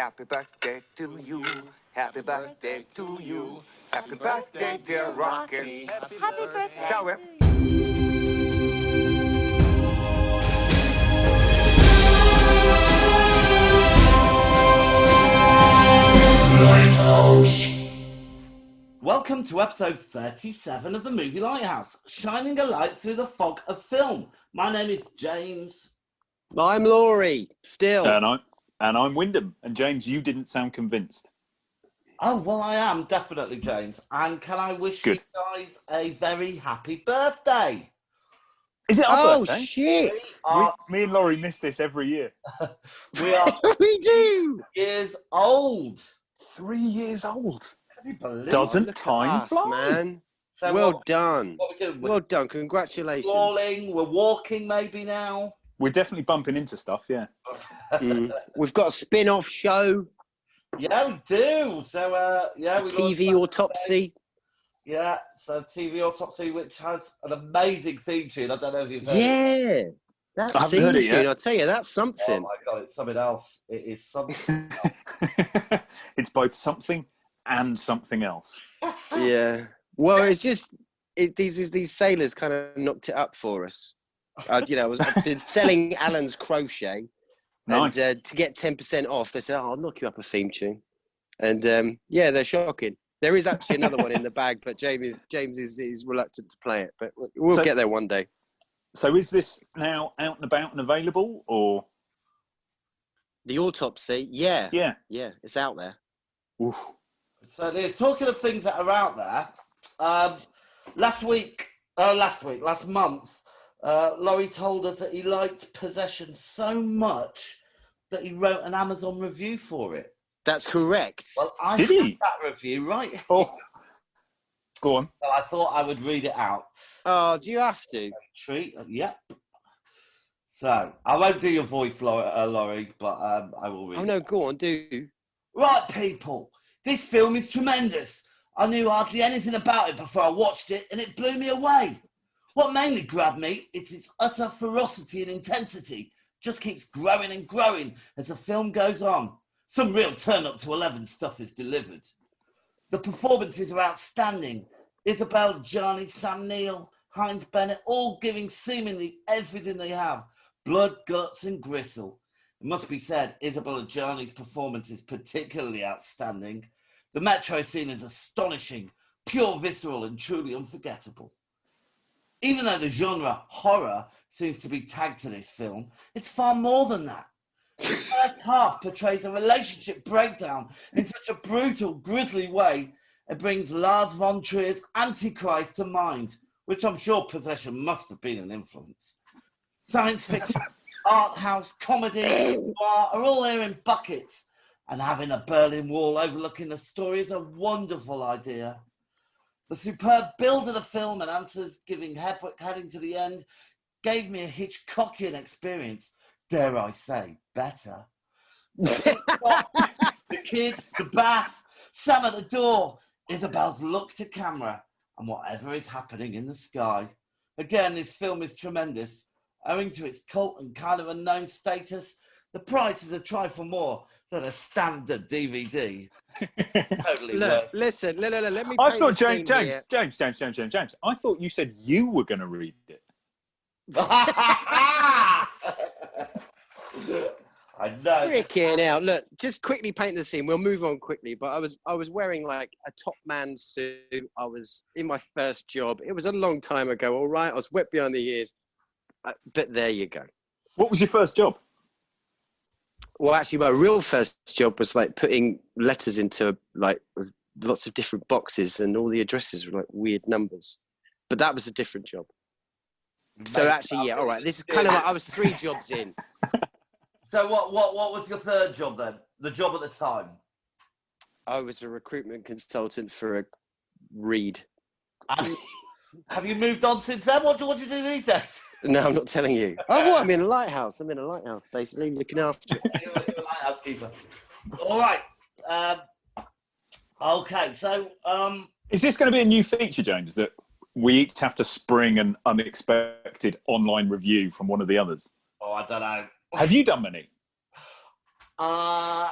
Happy birthday to you. Happy birthday to you. Happy birthday, dear Rocky. Happy birthday. Shall we? Lighthouse. Welcome to episode 37 of the movie Lighthouse, shining a light through the fog of film. My name is James. I'm Laurie, still. And I'm Wyndham. And James, you didn't sound convinced. Oh, well, I am, definitely, James. And can I wish you guys a very happy birthday? Is it our birthday? Oh, shit. Me and Laurie miss this every year. We are We do. years old. 3 years old. Can you believe it? Doesn't Look at time us, fly? man. So Well done. What we're doing? Well done. Congratulations. Crawling, we're walking maybe now. We're definitely bumping into stuff, yeah. We've got a spin-off show, Yeah, we do. So, yeah. We launched TV that Autopsy. today. Yeah, so TV Autopsy, which has an amazing theme tune. I don't know if you've heard it. Yeah. That I haven't theme heard it tune, yet. I'll tell you, that's Oh, something. my God, it's something else. It is something. It's both something and something else. Yeah. Well, it's just, these sailors kind of knocked it up for us. I've been selling Alan's crochet. Nice. And to get 10% off, they said, "Oh, I'll knock you up a theme tune." And yeah, they're shocking. There is actually another one in the bag, but James is reluctant to play it. But we'll get there one day. So is this now out and about and available, or? The Autopsy, yeah, Yeah. it's out there. Oof. So it is. Talking of things that are out there, last month, Laurie told us that he liked Possession so much that he wrote an Amazon review for it. That's correct. Well, I Did had he? that review, right? Oh, go on. So I thought I would read it out. Oh, do you have to? Treat, yep. So I won't do your voice, Laurie, but I will read Oh it. no, go on, do. Right, people, this film is tremendous. I knew hardly anything about it before I watched it, and it blew me away. What mainly grabbed me is its utter ferocity and intensity. Just keeps growing and growing as the film goes on. Some real turn-up-to-11 stuff is delivered. The performances are outstanding. Isabel, Johnny, Sam Neill, Heinz Bennett, all giving seemingly everything they have. Blood, guts, and gristle. It must be said, Isabel Adjani's performance is particularly outstanding. The metro scene is astonishing, pure visceral, and truly unforgettable. Even though the genre horror seems to be tagged to this film, it's far more than that. The first half portrays a relationship breakdown in such a brutal, grisly way, it brings Lars von Trier's Antichrist to mind, which I'm sure Possession must have been an influence. Science fiction, art house, comedy, noir are all there in buckets, and having a Berlin Wall overlooking the story is a wonderful idea. The superb build of the film and answers giving heading to the end gave me a Hitchcockian experience. Dare I say, better. The kids, the bath, Sam at the door, Isabel's look to camera, and whatever is happening in the sky. Again, this film is tremendous. Owing to its cult and kind of unknown status, the price is a trifle more than a standard DVD. Totally Look, worth. listen, let me. I paint thought the scene here. James. I thought you said you were going to read it. I know. Freaking out. Look, just quickly paint the scene. We'll move on quickly. But I was wearing like a top man suit. I was in my first job. It was a long time ago, all right? I was wet behind the ears. But there you go. What was your first job? Well, actually, my real first job was like putting letters into like lots of different boxes, and all the addresses were like weird numbers. But that was a different job. So actually, yeah, all right. This is kind of like I was 3 jobs in. So what was your third job then? The job at the time? I was a recruitment consultant for a Reed. And have you moved on since then? What do you do these days? No, I'm not telling you. Oh, well, I'm in a lighthouse. I'm in a lighthouse, basically, looking after it. You're a lighthouse keeper. All right. Okay, so... Is this going to be a new feature, James, that we each have to spring an unexpected online review from one of the others? Oh, I don't know. Have you done many? I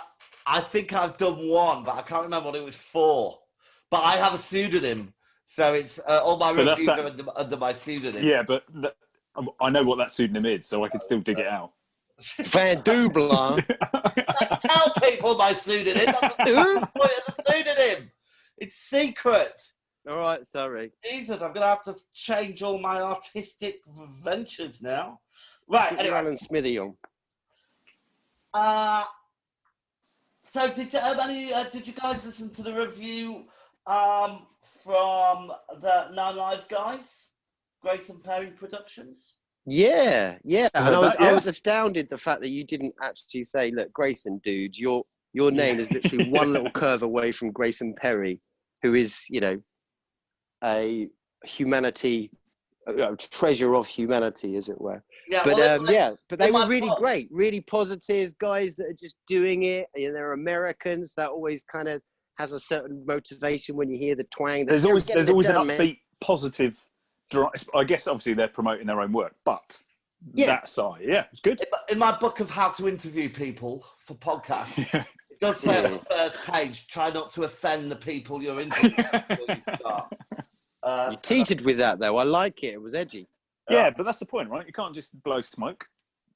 I think I've done one, but I can't remember what it was for. But I have a pseudonym, so it's all my But that's reviews are under my pseudonym. Yeah, but I know what that pseudonym is, so I can still dig it out. Van Dubla. Tell people my pseudonym. That's the point of the pseudonym. It's secret. All right, sorry. Jesus, I'm going to have to change all my artistic ventures now. Right, Get anyway. Alan Smithy on. So did you guys listen to the review from the Nine Lives guys? Grace and Perry Productions? Yeah. And I Yeah. was astounded the fact that you didn't actually say, look, Grayson, dude, your name is literally one little curve away from Grayson Perry, who is, a humanity, a treasure of humanity, as it were. Yeah, but they were really great, really positive guys that are just doing it. They're Americans. That always kind of has a certain motivation when you hear the twang. There's always an upbeat, positive. I guess obviously they're promoting their own work, but that side, it's good. In my book of how to interview people for podcasts, it does say on the first page, try not to offend the people you're interviewing. You teetered with that though. I like it. It was edgy. Yeah, but that's the point, right? You can't just blow smoke.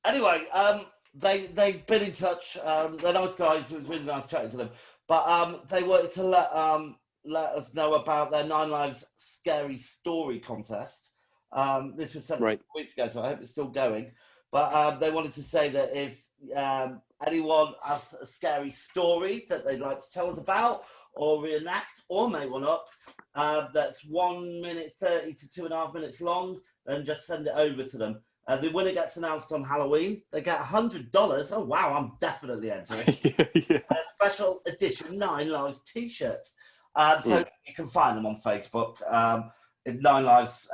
Anyway, they've been in touch. They're nice guys. It was really nice chatting to them. But they wanted to let us know about their Nine Lives Scary Story contest. This was 7 weeks ago, so I hope it's still going. But they wanted to say that if anyone has a scary story that they'd like to tell us about or reenact or make one up, that's 1 minute 30 to 2.5 minutes long, then just send it over to them. The winner gets announced on Halloween. They get $100. Oh, wow, I'm definitely entering. A special edition Nine Lives t-shirt. So you can find them on Facebook. Nine Lives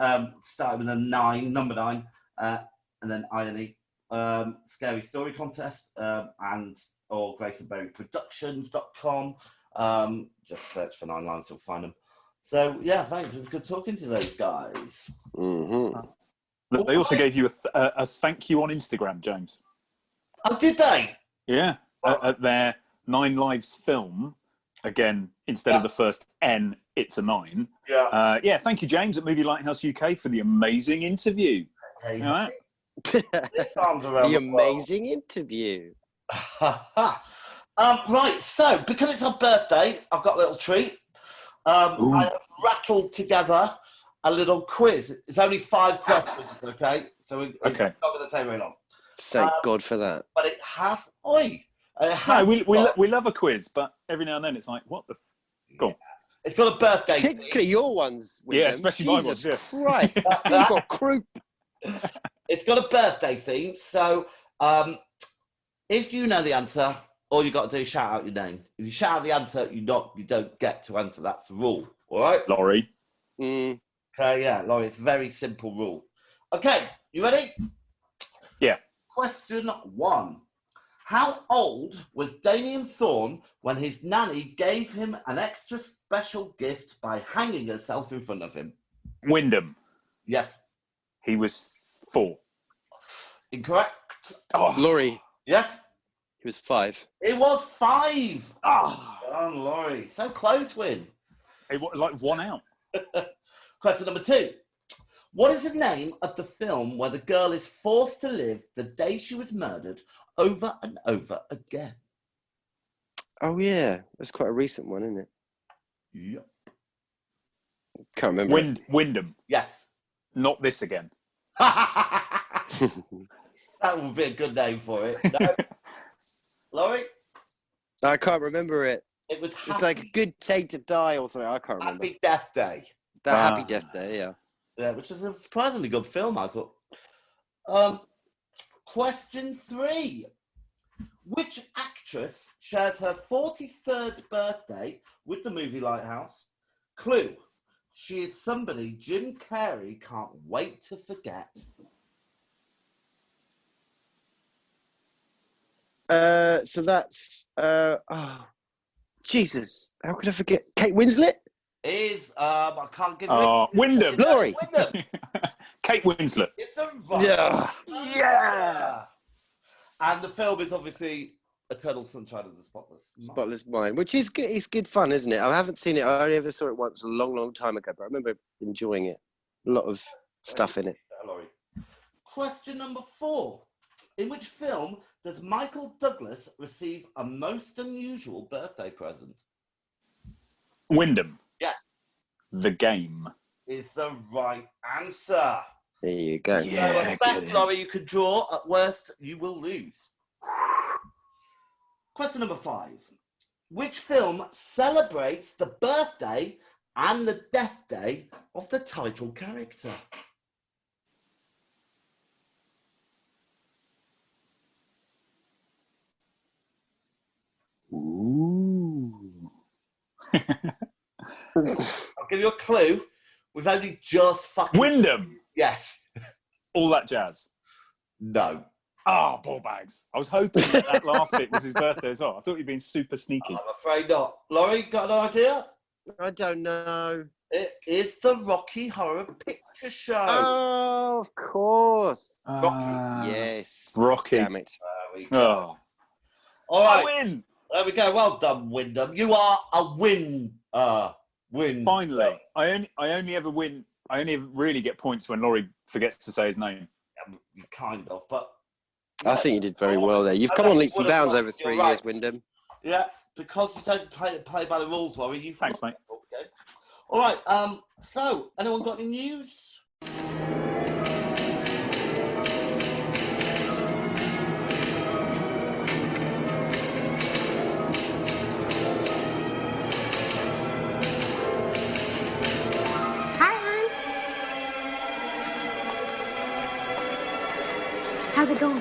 started with a 9, number 9, and then INE. Scary Story Contest, or GraceandBerryProductions.com. Just search for Nine Lives, you'll find them. So, yeah, thanks. It was good talking to those guys. Mm-hmm. They also gave you a thank you on Instagram, James. Oh, did they? Yeah. At their Nine Lives film, again, instead of the first N, it's a 9. Yeah. Thank you, James, at Movie Lighthouse UK for the amazing interview. Hey, All right. The amazing interview. Right, so because it's our birthday, I've got a little treat. I have rattled together a little quiz. It's only 5 questions, okay? So it's not going to take very long. Thank God for that. But it has... we love a quiz, but every now and then it's like, what the... Go on. It's got a birthday Particularly your ones. Yeah, especially my ones. Jesus Christ, I've still got croup. It's got a birthday theme, so if you know the answer, all you got to do is shout out your name. If you shout out the answer, you don't get to answer. That's the rule. All right, Laurie. Okay, yeah, Laurie. It's a very simple rule. Okay, you ready? Yeah. Question 1: How old was Damien Thorne when his nanny gave him an extra special gift by hanging herself in front of him? Wyndham. Yes. He was 4. Incorrect. Oh, Laurie. Yes. He was 5. It was 5. Ah. Oh, Laurie. So close, Win. It was like 1 out. Question number 2. What is the name of the film where the girl is forced to live the day she was murdered over and over again? Oh, yeah. That's quite a recent one, isn't it? Yep. Can't remember. Wyndham. Yes. Not this again. That would be a good name for it. No? Laurie? I can't remember it. It was It's like a good day to die or something. I can't remember. Happy Death Day. Happy Death Day, yeah. Yeah, which is a surprisingly good film, I thought. Question 3. Which actress shares her 43rd birthday with the movie Lighthouse? Clue. She is somebody Jim Carrey can't wait to forget. So that's... Jesus. How could I forget? Kate Winslet? I can't give you Wyndham. Laurie. Wyndham. Kate Winslet. It's a right. Yeah. Yeah. And the film is obviously Eternal Sunshine of the Spotless Mind, which is good. It's good fun, isn't it? I haven't seen it. I only ever saw it once a long, long time ago, but I remember enjoying it. A lot of stuff in it. Laurie. Question number 4. In which film does Michael Douglas receive a most unusual birthday present? Wyndham. Yes. The Game. Is the right answer. There you go. Yeah. So at best, Laurie, you could draw. At worst, you will lose. Question number 5. Which film celebrates the birthday and the death day of the title character? Ooh. I'll give you a clue. We've only just fucking... Wyndham. Yes. All That Jazz. No. Ah, ball bags. I was hoping that last bit was his birthday as well. I thought you'd been super sneaky. I'm afraid not. Laurie, got an idea? I don't know. It is the Rocky Horror Picture Show. Oh, of course. Rocky. Yes. Rocky. Damn it. There we go. Oh. All right. I win. There we go. Well done, Wyndham. You are a win. Win. Finally. I only ever win. I only ever really get points when Laurie forgets to say his name. Kind of, but... I think you did very well there. You've come on leaps and bounds over 3 years, Wyndham. Yeah, because you don't play by the rules, Laurie. You Thanks, mate. Okay. All right. So, anyone got any news? Hi, hon. How's it going?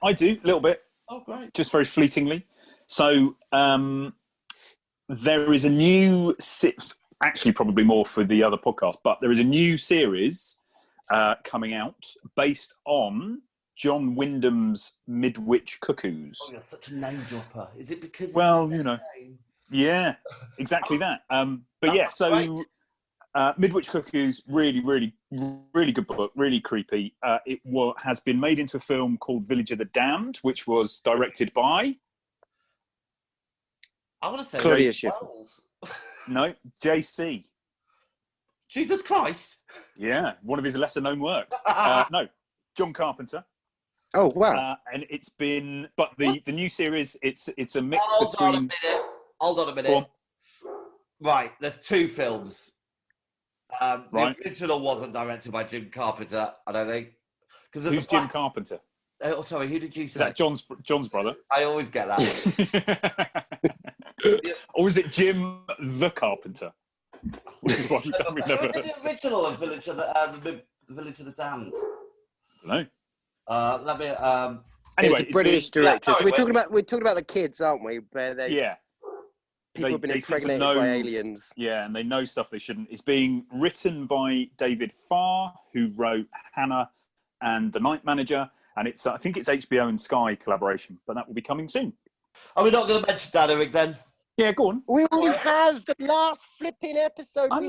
I do, a little bit. Oh, great. Just very fleetingly. So there is a new, actually probably more for the other podcast, but there is a new series coming out based on John Wyndham's Midwich Cuckoos. Oh, you're such a name dropper. Is it because... Well, you know. Yeah, exactly that. But yeah, so Midwich Cuckoos, really, really, really good book, really creepy. It has been made into a film called Village of the Damned, which was directed by... I want to say... Claudia Wells. No, JC. Jesus Christ. Yeah, one of his lesser-known works. No, John Carpenter. Oh, wow. And it's been... But the new series, it's a mix Hold between... on a minute. Right, there's 2 films. Right. The original wasn't directed by Jim Carpenter, I don't think. Who's Jim Carpenter? Oh, sorry, who did you say? Is that John's brother? I always get that. Or is it Jim the Carpenter? Which is one we've never Who is the original of Village of the Village of the Damned? No. Let me. Anyway, it's a British director. sorry, so we're talking about the kids, aren't we? Where people have been impregnated by aliens. Yeah, and they know stuff they shouldn't. It's being written by David Farr, who wrote Hannah and The Night Manager, and I think it's HBO and Sky collaboration, but that will be coming soon. Are we not going to mention that, Eric, then? Yeah, go on. We already have the last flipping episode. I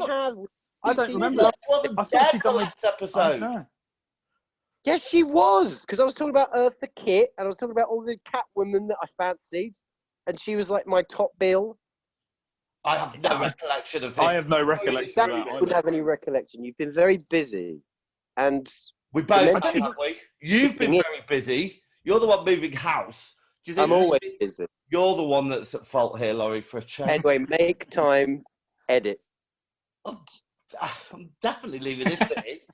don't remember. It wasn't I thought dead she the died. last episode. No. Yes, she was, because I was talking about Eartha Kitt, and I was talking about all the Catwomen that I fancied, and she was like my top bill. I have no recollection of this. I have no recollection of You that don't either. have any recollection. You've been very busy, and We both I have, don't haven't we? You've been very busy. You're the one moving house. Do you think I'm always busy. you're the one that's at fault here, Laurie, for a change? Anyway, make time, edit. I'm definitely leaving this bit.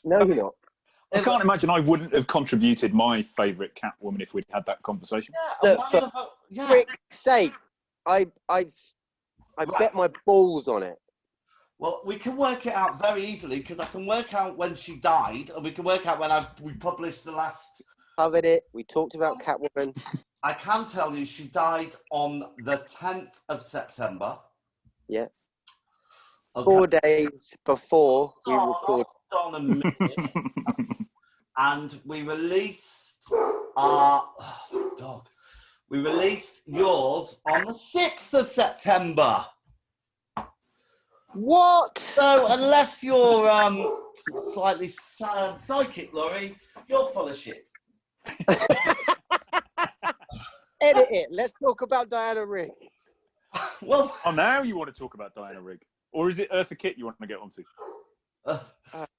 No, you're not. I can't imagine I wouldn't have contributed my favourite Catwoman if we'd had that conversation. Yeah, Look, for frick's sake, I bet my balls on it. Well, we can work it out very easily because I can work out when she died, and we can work out when we published the last. Covered it. We talked about Catwoman. I can tell you she died on the 10th of September. Yeah. Okay. 4 days before we recorded. Hold on a minute. And we released our dog. We released yours on the 6th of September. What? So unless you're slightly psychic, Laurie, you're full of shit. Edit it. Let's talk about Diana Rigg. Well, Oh, now you want to talk about Diana Rigg, or is it Eartha Kitt you want to get onto? What?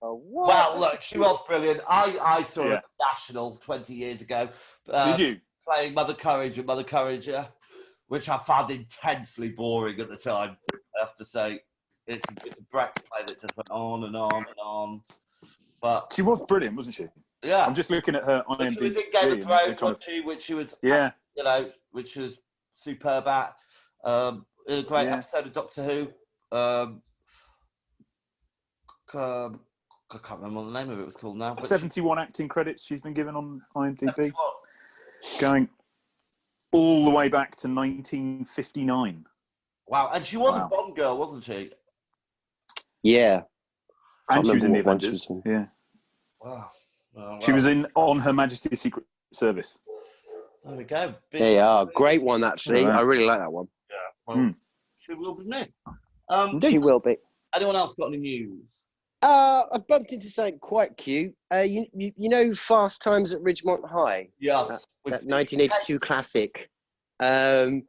well, look, she was brilliant. I saw her Yeah. at the National 20 years ago. Did you? Playing Mother Courage and Mother Courage, which I found intensely boring at the time. I have to say, it's a Brecht play that just went on and on and on. But She was brilliant, wasn't she? yeah, I'm just looking at her IMDb. she was in Game of Thrones, kind wasn't she? Which she was, yeah, which was superb at. A great Yeah. episode of Doctor Who. I can't remember what the name of it was called now. But 71 acting credits she's been given on IMDb, 71. going all the way back to 1959. Wow, and she was Wow. a Bond girl, wasn't she? Yeah. And she was in the remember what one she Avengers. was Yeah, Wow. Well, she was in on Her Majesty's Secret Service. There we go. There you are. Great one, actually. Right. I really like that one. Yeah. Well, Hmm. she will be missed. She will be. Anyone else got any news? I bumped into something quite cute. You know Fast Times at Ridgemont High? Yes. That 1982 classic. So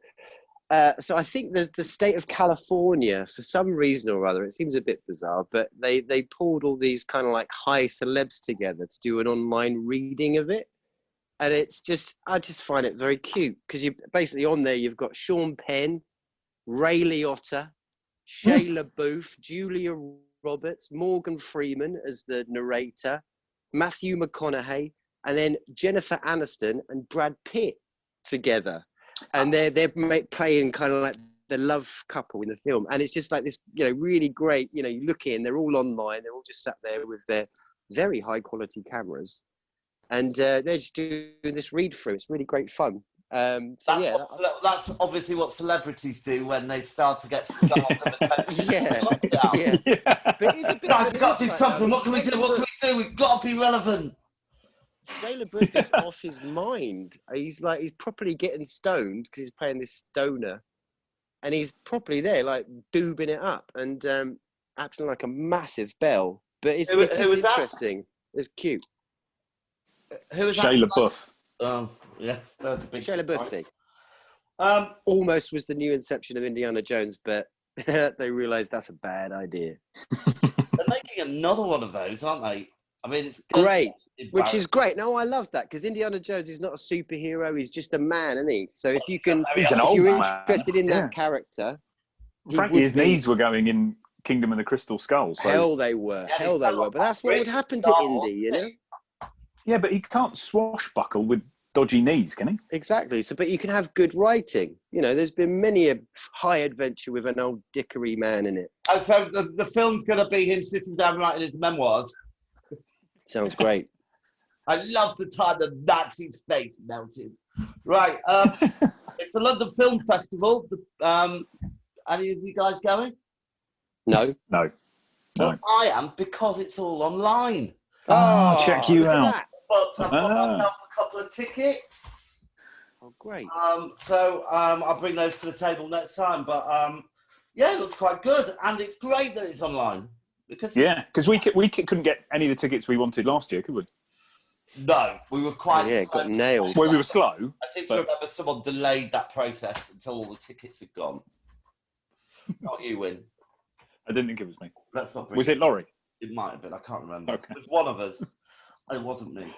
I think there's the state of California, for some reason or other, it seems a bit bizarre, but they pulled all these kind of like high celebs together to do an online reading of it. And I just find it very cute because you basically on there, you've got Sean Penn, Ray Liotta, Shayla Booth, Julia Roberts, Morgan Freeman as the narrator, Matthew McConaughey, and then Jennifer Aniston and Brad Pitt together. And they're playing kind of like the love couple in the film. And it's just like this, really great, you look in, they're all online. They're all just sat there with their very high quality cameras. And they're just doing this read through. It's really great fun. That's obviously what celebrities do when they start to get starved of attention. Yeah. But it's a bit Guys, we've got to do something. What can we do? We've got to be relevant. Shayla Booth is off his mind. He's properly getting stoned because he's playing this stoner, and he's properly there, like doobing it up and acting like a massive bell. But it's just interesting. It's cute. Who is Shayla Buff. Yeah, that's a big Shayla Booth surprise. thing. Almost was the new inception of Indiana Jones, but they realised that's a bad idea. They're making another one of those, aren't they? I mean, it's great. Which is great. No, I love that because Indiana Jones is not a superhero; he's just a man, isn't he? So if you're interested in that character, frankly, his knees were going in Kingdom of the Crystal Skull. So. Hell, they were. But that's what would happen to Indy, Yeah, but he can't swashbuckle with dodgy knees, can he? Exactly. So, but you can have good writing. There's been many a high adventure with an old dickery man in it. Oh, so the film's going to be him sitting down writing his memoirs. Sounds great. I love the time the Nazi's face melted. Right. It's the London Film Festival. Any of you guys going? No. No. Well, I am because it's all online. Oh, check you out. But I've got myself a couple of tickets. Oh, great. So I'll bring those to the table next time. But yeah, it looks quite good. And it's great that it's online. Because we couldn't get any of the tickets we wanted last year, could we? No, we were quite... Yeah, got nailed. Well, we were slow. I seem to remember someone delayed that process until all the tickets had gone. Not you, Win. I didn't think it was me. Let's not bring Was it Laurie? It might have been. I can't remember. Okay. It was one of us. It wasn't me.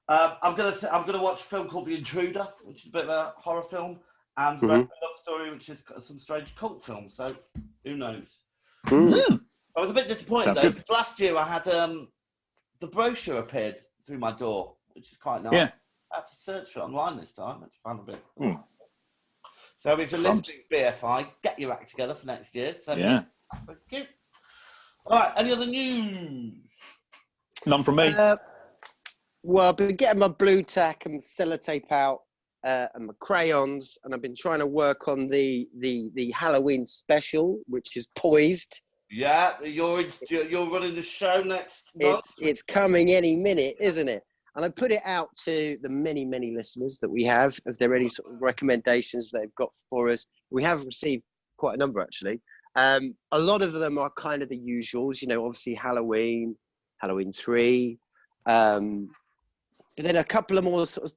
I'm gonna watch a film called The Intruder, which is a bit of a horror film, and Love Story, which is some strange cult film. So who knows? I was a bit disappointed though, because last year I had the brochure appeared through my door, which is quite nice. Yeah. I had to search for it online this time, which I found a bit. So if you're listening, BFI, get your act together for next year. So thank you. All right, any other news? None from me. Well, I've been getting my blue tack and sellotape out and my crayons, and I've been trying to work on the Halloween special, which is poised. Yeah, you're running the show next month. It's coming any minute, isn't it? And I put it out to the many, many listeners that we have. If there are any sort of recommendations they've got for us, we have received quite a number actually. A lot of them are kind of the usuals, obviously Halloween 3. But But then a couple of more sort of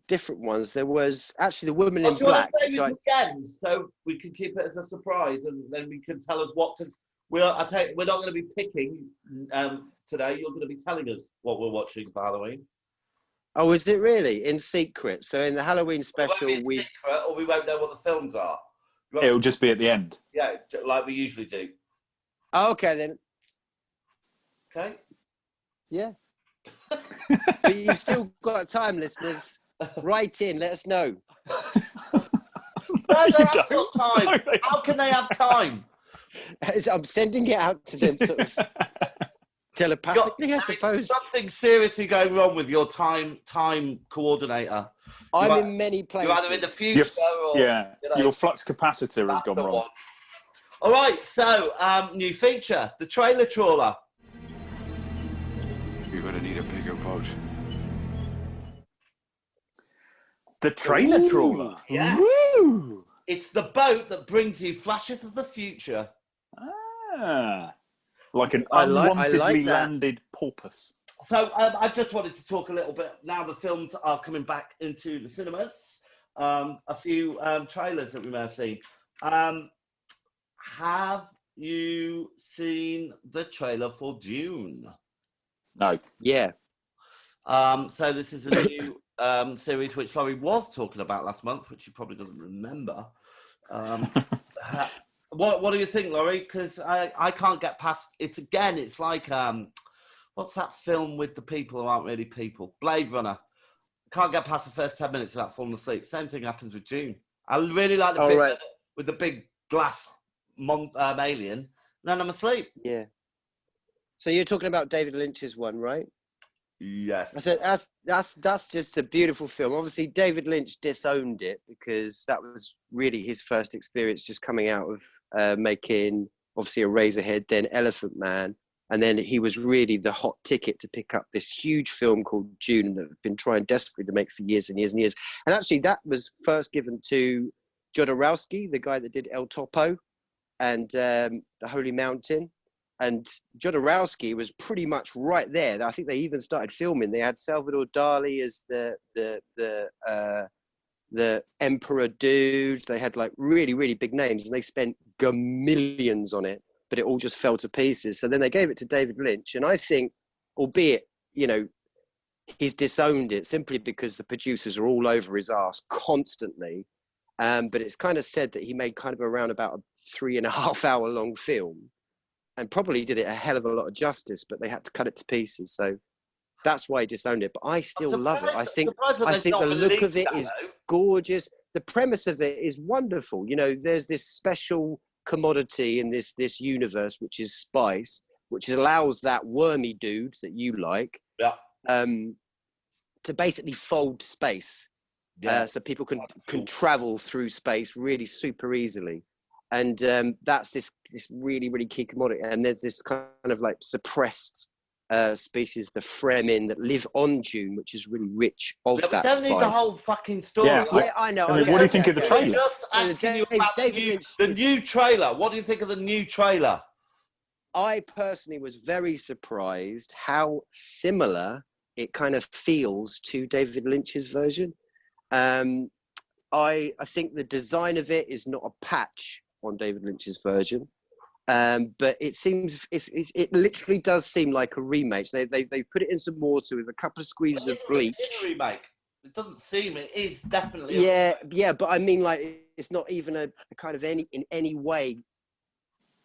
different ones. There was actually the Woman in Do you want Black. to say which it again so we can keep it as a surprise, and then we can tell us what? Because we're not going to be picking today. You're going to be telling us what we're watching for Halloween. Oh, is it really in secret? So in the Halloween special, we secret, or we won't know what the films are. It'll just be at the end. Yeah, like we usually do. Oh, okay then. Okay. Yeah. But you've still got time, listeners. Write in, let us know. No, they haven't got time. How can they have time? I'm sending it out to them sort of telepathically, I suppose. Something seriously going wrong with your time coordinator. I'm in many places. You're either in the future or... your flux capacitor has gone wrong. All right, so new feature, the trailer trawler. You're going to need a bigger boat. The trailer trawler. Yeah. Woo! It's the boat that brings you flashes of the future. Ah, like an unwantedly landed porpoise. So I just wanted to talk a little bit, now the films are coming back into the cinemas, a few trailers that we may have seen. Have you seen the trailer for Dune? No. Yeah. So this is a new series which Laurie was talking about last month, which she probably doesn't remember. What do you think, Laurie? Because I can't get past it. Again, it's like what's that film with the people who aren't really people? Blade Runner. Can't get past the first 10 minutes without falling asleep. Same thing happens with Dune. I really like the bit with the big glass alien. Then I'm asleep. Yeah. So you're talking about David Lynch's one, right? Yes. I said that's just a beautiful film. Obviously, David Lynch disowned it because that was really his first experience, just coming out of making obviously Eraserhead, then Elephant Man, and then he was really the hot ticket to pick up this huge film called Dune that they've been trying desperately to make for years and years and years. And actually, that was first given to Jodorowsky, the guy that did El Topo and The Holy Mountain. And Jodorowsky was pretty much right there. I think they even started filming. They had Salvador Dali as the emperor dude. They had like really, really big names, and they spent millions on it, but it all just fell to pieces. So then they gave it to David Lynch, and I think, albeit, you know, he's disowned it simply because the producers are all over his ass constantly. But it's kind of said that he made kind of around about a 3.5 hour long film, and probably did it a hell of a lot of justice, but they had to cut it to pieces. So that's why he disowned it. But I still love it. I think the look of it is gorgeous. The premise of it is wonderful. You know, there's this special commodity in this universe, which is spice, which allows that wormy dude that you like to basically fold space. So people can travel through space really super easily. And that's this really, really key commodity. And there's this kind of like suppressed species, the Fremen, that live on Dune, which is really rich of that spice. We don't need the whole fucking story. Yeah, I know. I mean, what do you think of the trailer? I'm just asking you about the new trailer. What do you think of the new trailer? I personally was very surprised how similar it kind of feels to David Lynch's version. I think the design of it is not a patch on David Lynch's version, but it seems it literally does seem like a remake. So they put it in some water with a couple of squeezes of bleach. It's a remake. It doesn't seem. It is definitely. Yeah. But I mean, like, it's not even a kind of in any way.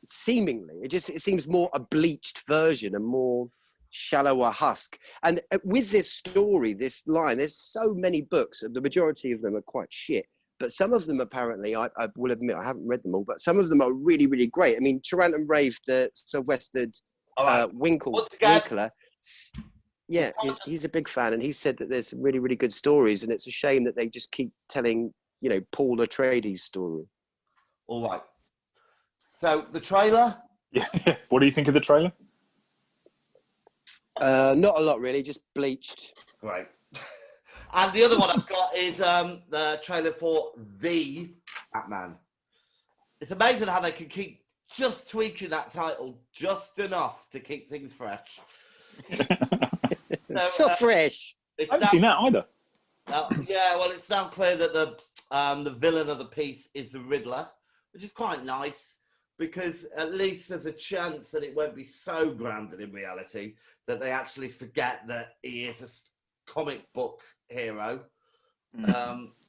Seemingly, it seems more a bleached version, a more shallower husk. And with this story, this line, there's so many books, and the majority of them are quite shit. But some of them, apparently, I will admit, I haven't read them all, but some of them are really, really great. I mean, Tarrant and Rave, the Sylvester Winkler, yeah, he's a big fan, and he said that there's some really, really good stories, and it's a shame that they just keep telling, you know, Paul Atreides' story. All right. So, the trailer? Yeah. What do you think of the trailer? Not a lot, really, just bleached. Great. And the other one I've got is the trailer for The Batman. It's amazing how they can keep just tweaking that title just enough to keep things fresh. So fresh. I haven't seen that either. Yeah, well, it's now clear that the villain of the piece is the Riddler, which is quite nice because at least there's a chance that it won't be so grounded in reality that they actually forget that he is a comic book hero,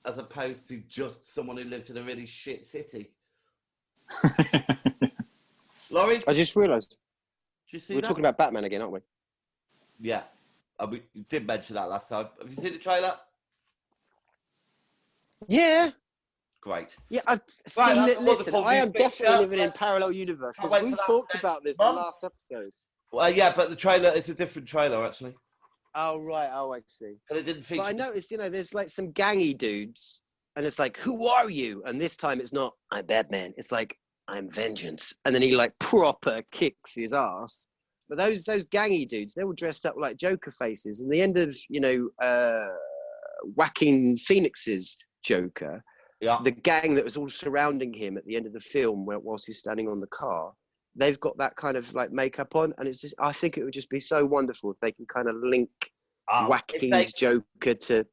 as opposed to just someone who lives in a really shit city. Laurie, I just realised did you see we're that? talking about Batman again, aren't we? Yeah, we did mention that last time. Have you seen the trailer? Yeah. Great. Yeah, I've Right, seen that's it. a Listen, wonderful I new am definitely picture. living in parallel universe Can't because wait we for that talked next about this in the month. last episode. Well, yeah, but the trailer is a different trailer actually, Oh right, oh I see. and it didn't feature. But I noticed, there's like some gangy dudes, and it's like, who are you? And this time it's not, I'm Batman. It's like, I'm Vengeance. And then he like proper kicks his ass. But those gangy dudes, they were dressed up like Joker faces. And the end of, whacking Phoenix's Joker, the gang that was all surrounding him at the end of the film, whilst he's standing on the car, they've got that kind of like makeup on, and it's just, I think it would just be so wonderful if they can kind of link Wacking's Joker to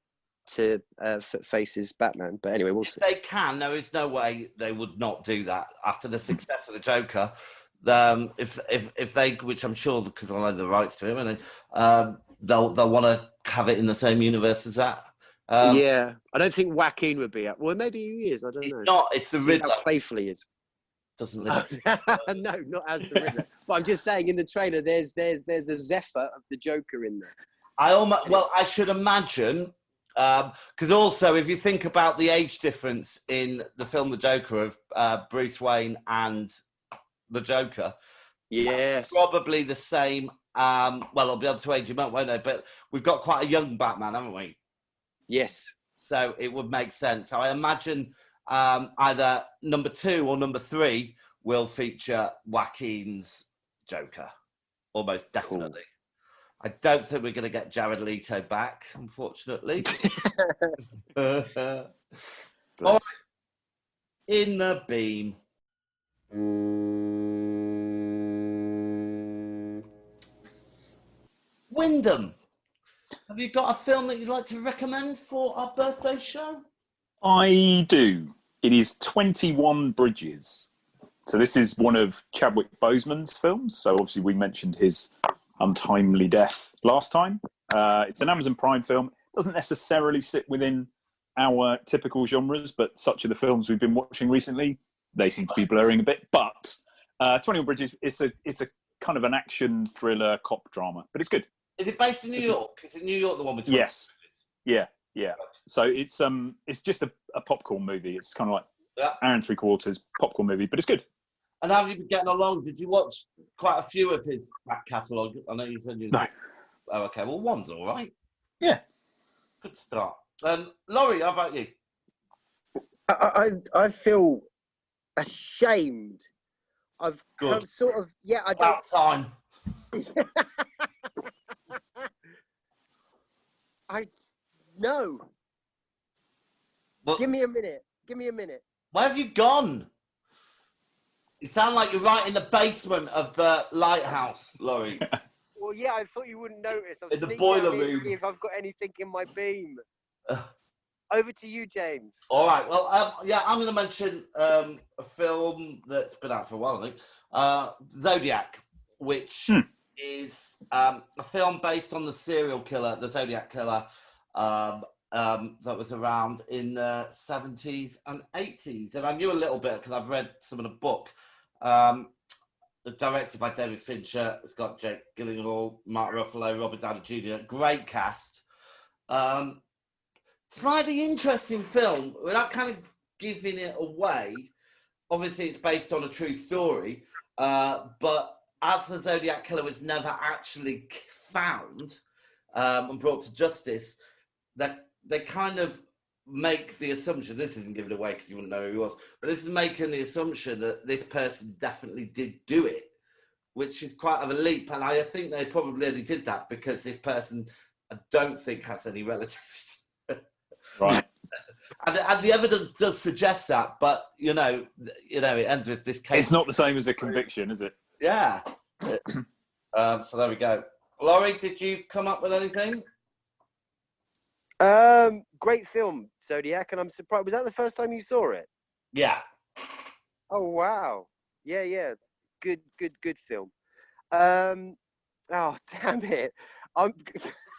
Face's Batman. But anyway, we'll see. They can. There is no way they would not do that after the success of the Joker. If they, which I'm sure because I know the rights to him, and they'll want to have it in the same universe as that. Yeah, I don't think Joaquin would be up. Well, maybe he is. I don't know. It's not. It's the Riddler. How playful he is. Doesn't listen. No, not as the Riddler. But I'm just saying, in the trailer, there's a Zephyr of the Joker in there. I should imagine, because also if you think about the age difference in the film The Joker of Bruce Wayne and the Joker, yes, probably the same. Well, I'll be able to age him up, won't I? But we've got quite a young Batman, haven't we? Yes. So it would make sense. So I imagine either number 2 or number 3 will feature Joaquin's Joker, almost definitely. Cool. I don't think we're going to get Jared Leto back, unfortunately. All right. In the beam. Wyndham, have you got a film that you'd like to recommend for our birthday show? I do. It is 21 Bridges. So this is one of Chadwick Boseman's films. So obviously we mentioned his untimely death last time. It's an Amazon Prime film. It doesn't necessarily sit within our typical genres, but such are the films we've been watching recently. They seem to be blurring a bit. But 21 Bridges, it's a kind of an action thriller cop drama, but it's good. Is it based in New York? Is it New York the one with? Yes. Yeah. So it's just a popcorn movie. It's kind of like hour and 3/4 popcorn movie, but it's good. And how have you been getting along? Did you watch quite a few of his back catalogue? I know you said you. No. Oh, okay. Well, one's all right. Yeah. Good start. Laurie, how about you? I feel ashamed. I've Good. sort of I don't. About time. No. Well, Give me a minute. where have you gone? You sound like you're right in the basement of the Lighthouse, Laurie. Well, yeah, I thought you wouldn't notice. I'm In the sneaking boiler out here to room. see if I've got anything in my beam. Over to you, James. All right. Well, I'm going to mention a film that's been out for a while, I think. Zodiac, which is a film based on the serial killer, the Zodiac killer, that was around in the 70s and 80s. And I knew a little bit because I've read some of the book. Directed by David Fincher. It's got Jake Gyllenhaal, Mark Ruffalo, Robert Downey Jr. Great cast. Slightly interesting film without kind of giving it away. Obviously, it's based on a true story, but as the Zodiac killer was never actually found and brought to justice, that they kind of make the assumption, this isn't given away because you wouldn't know who he was, but this is making the assumption that this person definitely did do it, which is quite of a leap. And I think they probably only did that because this person, I don't think, has any relatives. Right. And the evidence does suggest that, but it ends with this case. It's not the same as a conviction, is it? Yeah. So there we go. Laurie, did you come up with anything? Great film, Zodiac, and I'm surprised. Was that the first time you saw it? Yeah. Oh wow. Yeah. Good film. Oh damn it. I'm.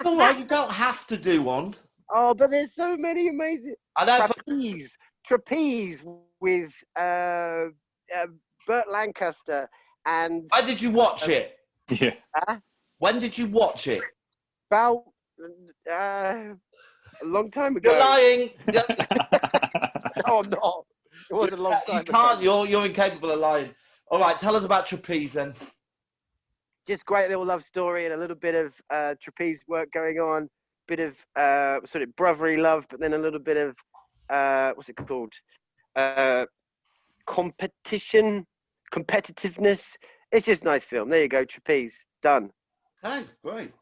All right, you don't have to do one. Oh, but there's so many amazing. I know, but Trapeze with Burt Lancaster and when did you watch it? Yeah. When did you watch it? about a long time ago. You're lying. Oh no, it was a long time. You can't. You're incapable of lying. All right, tell us about Trapeze then. Just great little love story and a little bit of trapeze work going on. Bit of sort of brotherly love, but then a little bit of what's it called? Competitiveness. It's just a nice film. There you go, Trapeze done. Okay, great.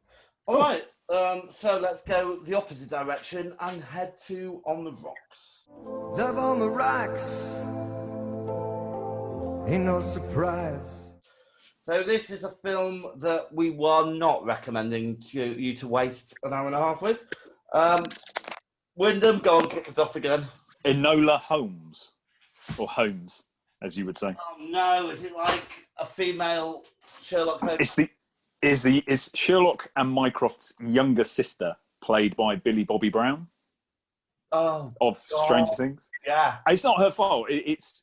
All right, so let's go the opposite direction and head to On the Rocks. Love on the rocks ain't no surprise. So this is a film that we were not recommending you to waste an hour and a half with. Wyndham, go on, kick us off again. Enola Holmes, or Holmes, as you would say. Oh no, is it like a female Sherlock Holmes? It's Sherlock and Mycroft's younger sister, played by Billy Bobby Brown. Oh, of God. Stranger Things. Yeah, it's not her fault. It's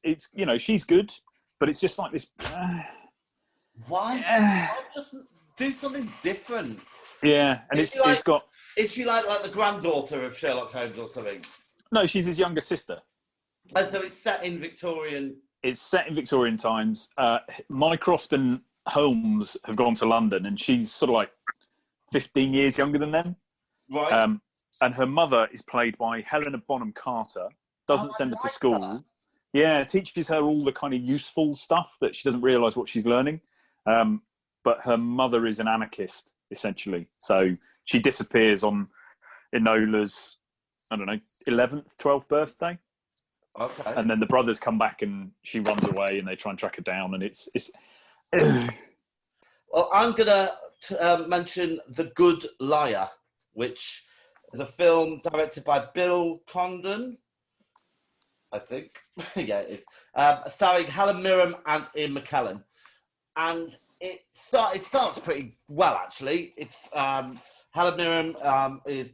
she's good, but it's just like this. Why? Why just do something different? Yeah, and Is she like the granddaughter of Sherlock Holmes or something? No, she's his younger sister. Oh, so it's set in Victorian. It's set in Victorian times. Mycroft and Holmes have gone to London, and she's sort of like 15 years younger than them. Right. And her mother is played by Helena Bonham Carter. Doesn't send her to school. Her. Yeah, teaches her all the kind of useful stuff that she doesn't realise what she's learning. But her mother is an anarchist, essentially. So she disappears on Enola's, 11th, 12th birthday. Okay. And then the brothers come back and she runs away and they try and track her down. And it's Well, I'm going to mention The Good Liar, which is a film directed by Bill Condon, I think. Yeah, it is. Starring Helen Mirren and Ian McKellen. And it starts pretty well, actually. It's Helen Mirren is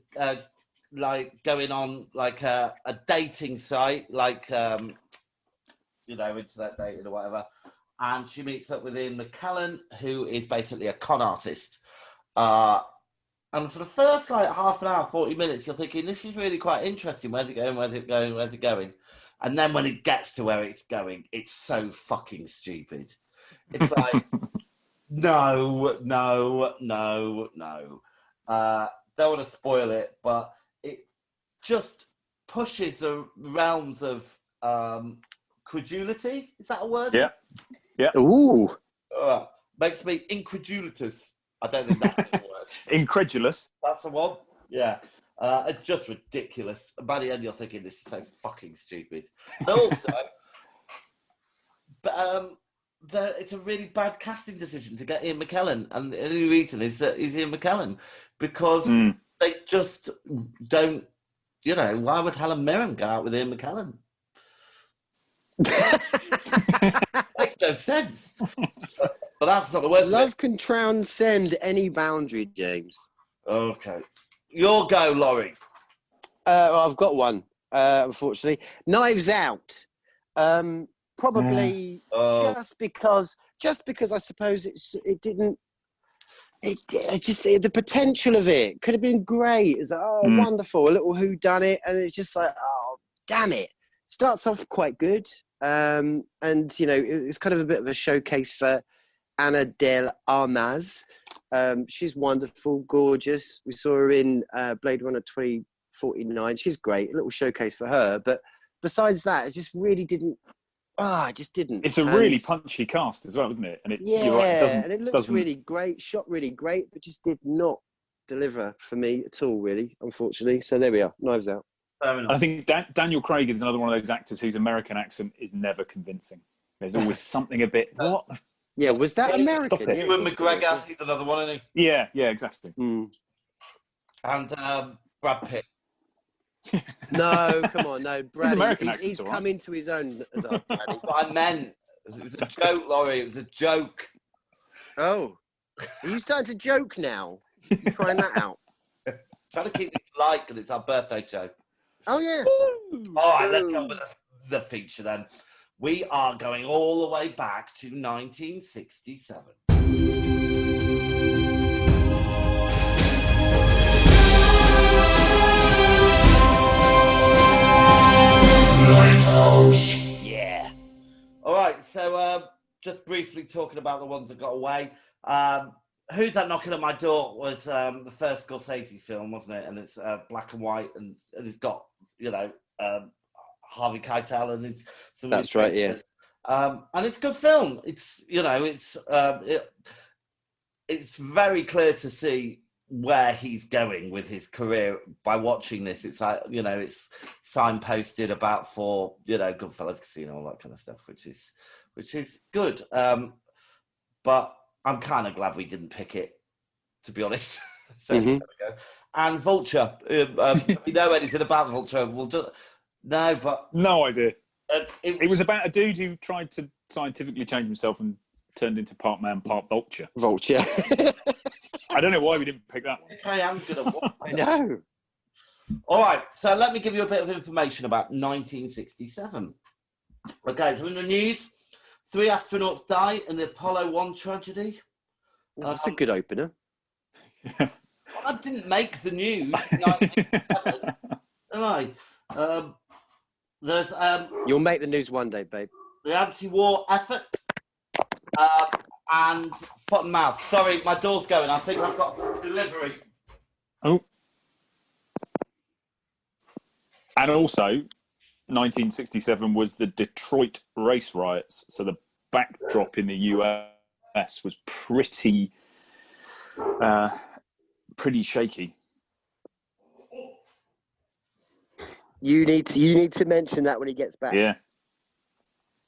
like going on like a dating site, like internet dating or whatever. And she meets up with Ian McKellen, who is basically a con artist. And for the first like half an hour, 40 minutes, you're thinking, this is really quite interesting. Where's it going? Where's it going? Where's it going? And then when it gets to where it's going, it's so fucking stupid. It's like, no. Don't want to spoil it, but it just pushes the realms of credulity. Is that a word? Yeah. Ooh. Makes me incredulous. I don't think that's the word. Incredulous. That's the one. Yeah. It's just ridiculous. And by the end, you're thinking, this is so fucking stupid. And also, but it's a really bad casting decision to get Ian McKellen. And the only reason is that he's Ian McKellen. Because they just don't, why would Helen Mirren go out with Ian McKellen? Makes no sense. But that's not the worst. Love can transcend any boundary, James. Okay. Your go, Laurie. I've got one, unfortunately. Knives Out. Probably just because I suppose the potential of it could have been great. It's like, wonderful, a little whodunit, and it's just like, oh, damn it. Starts off quite good. And, it's kind of a bit of a showcase for Ana de Armas. She's wonderful, gorgeous. We saw her in Blade Runner 2049. She's great. A little showcase for her. But besides that, it just really didn't. I just didn't. It's a really punchy cast as well, isn't it? And you're right, and it looks really great, shot really great, but just did not deliver for me at all, really, unfortunately. So there we are, Knives Out. I think Daniel Craig is another one of those actors whose American accent is never convincing. There's always something a bit. What? Yeah, was that American? Yeah, Ewan McGregor, he's another one, isn't he? Yeah, exactly. And Brad Pitt. No, come on, no. Brady, American he's accent's all right. come into his own as our Brady. That's what I meant. It was a joke, Laurie. It was a joke. Oh, are you starting to joke now? You trying that out? Trying to keep this light because it's our birthday joke. Oh, yeah. All right, let's go with the feature then. We are going all the way back to 1967. Lighthouse. Yeah. All right, so just briefly talking about the ones that got away. Who's That Knocking at My Door was the first Scorsese film, wasn't it? And it's black and white, and it's got, Harvey Keitel and it's some. That's right, yeah. And it's a good film. It's it's very clear to see where he's going with his career by watching this. It's like, it's signposted about for, Goodfellas, Casino, all that kind of stuff, which is good. But I'm kind of glad we didn't pick it, to be honest. So there we go. And Vulture. If you know anything about Vulture, we'll just no, but No idea. it It was about a dude who tried to scientifically change himself and turned into part man, part vulture. Vulture. I don't know why we didn't pick that one. I am good at what I know. All right, so let me give you a bit of information about 1967. Okay, so in the news, 3 astronauts die in the Apollo 1 tragedy. Well, that's a good opener. I didn't make the news in 1967, am I? There's You'll make the news one day, babe. the anti-war effort and foot and mouth. Sorry, my door's going. I think I've got delivery. Oh. And also, 1967 was the Detroit race riots. So the backdrop in the US was pretty shaky. You need to mention that when he gets back. Yeah.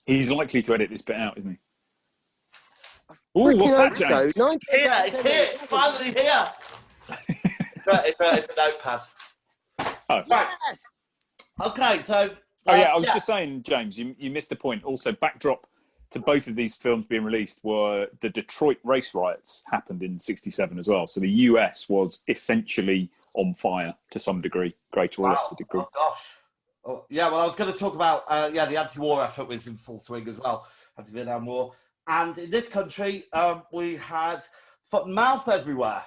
He's likely to edit this bit out, isn't he? Oh, what's that, James? It's here. It's finally here. It's a notepad. Oh. Right. Okay, so. Oh, yeah, I was just saying, James, you missed the point. Also, backdrop to both of these films being released were the Detroit race riots happened in 67 as well. So the US was essentially on fire to some degree, greater or lesser degree. Oh, gosh. Oh, yeah, well, I was going to talk about, the anti-war effort was in full swing as well, anti-Vietnam War. And in this country, we had foot and mouth everywhere.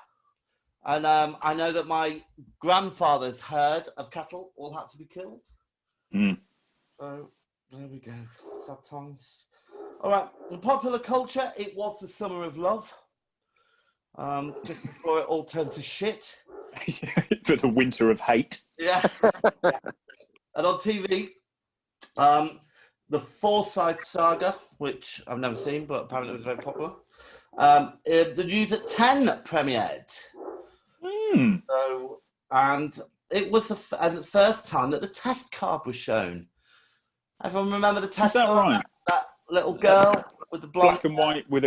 And I know that my grandfather's herd of cattle all had to be killed. Mm. So there we go. Sad times. All right. In popular culture, it was the summer of love. Just before it all turned to shit. For the winter of hate. Yeah. And on TV, the Forsyth Saga, which I've never seen, but apparently it was very popular. The News at 10 premiered. Mm. So, and it was the first time that the test card was shown. Everyone remember the test Is that card? right? That little girl with the blonde Black and white with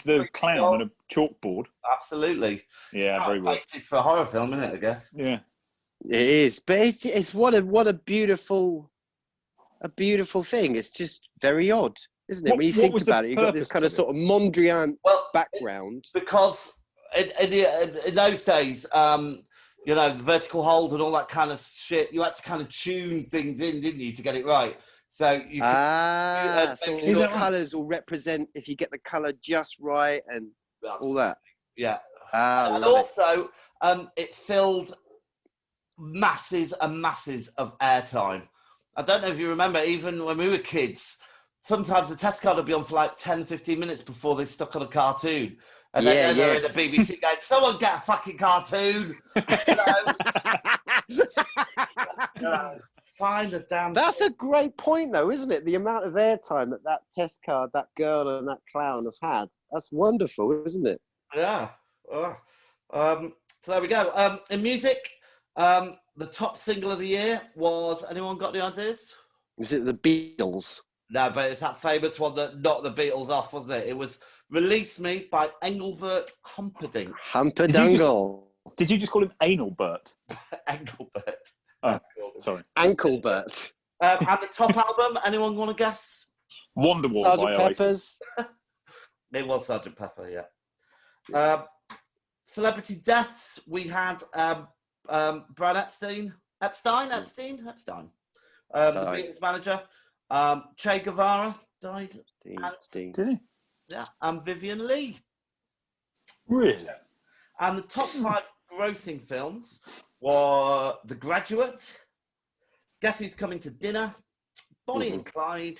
the clown and a chalkboard. Absolutely. Yeah, very well. It's for a horror film, isn't it? I guess. Yeah. It is, but it's what a beautiful thing. It's just very odd, isn't it? When you think about it, you've got this kind of sort of Mondrian background. Because in those days, the vertical hold and all that kind of shit, you had to kind of tune things in, didn't you, to get it right? So you so all the colours will represent if you get the colour just right and all that. Yeah. And also, it filled masses and masses of airtime. I don't know if you remember, even when we were kids, sometimes the test card would be on for like 10, 15 minutes before they stuck on a cartoon. And then they're in the BBC going, someone get a fucking cartoon. Find the damn... That's a great point, though, isn't it? The amount of airtime that test card, that girl and that clown have had. That's wonderful, isn't it? Yeah. So there we go. In music, the top single of the year was... Anyone got any ideas? Is it the Beatles? No, but it's that famous one that knocked the Beatles off, wasn't it? It was Release Me by Engelbert Humperdinck. Humperdingle. Did you just call him Analbert? Engelbert. Oh, sorry. Anklebert. And the top album, anyone want to guess? Wonderwall Sergeant by Oasis. Pepper's. It was Sergeant Pepper, yeah. Celebrity deaths, we had Brad Epstein. Epstein. The Beatles manager. Che Guevara died. Steve. Did he? Yeah, and Vivian Lee. Really? And the top 5 grossing films were The Graduate, Guess Who's Coming to Dinner, Bonnie and Clyde,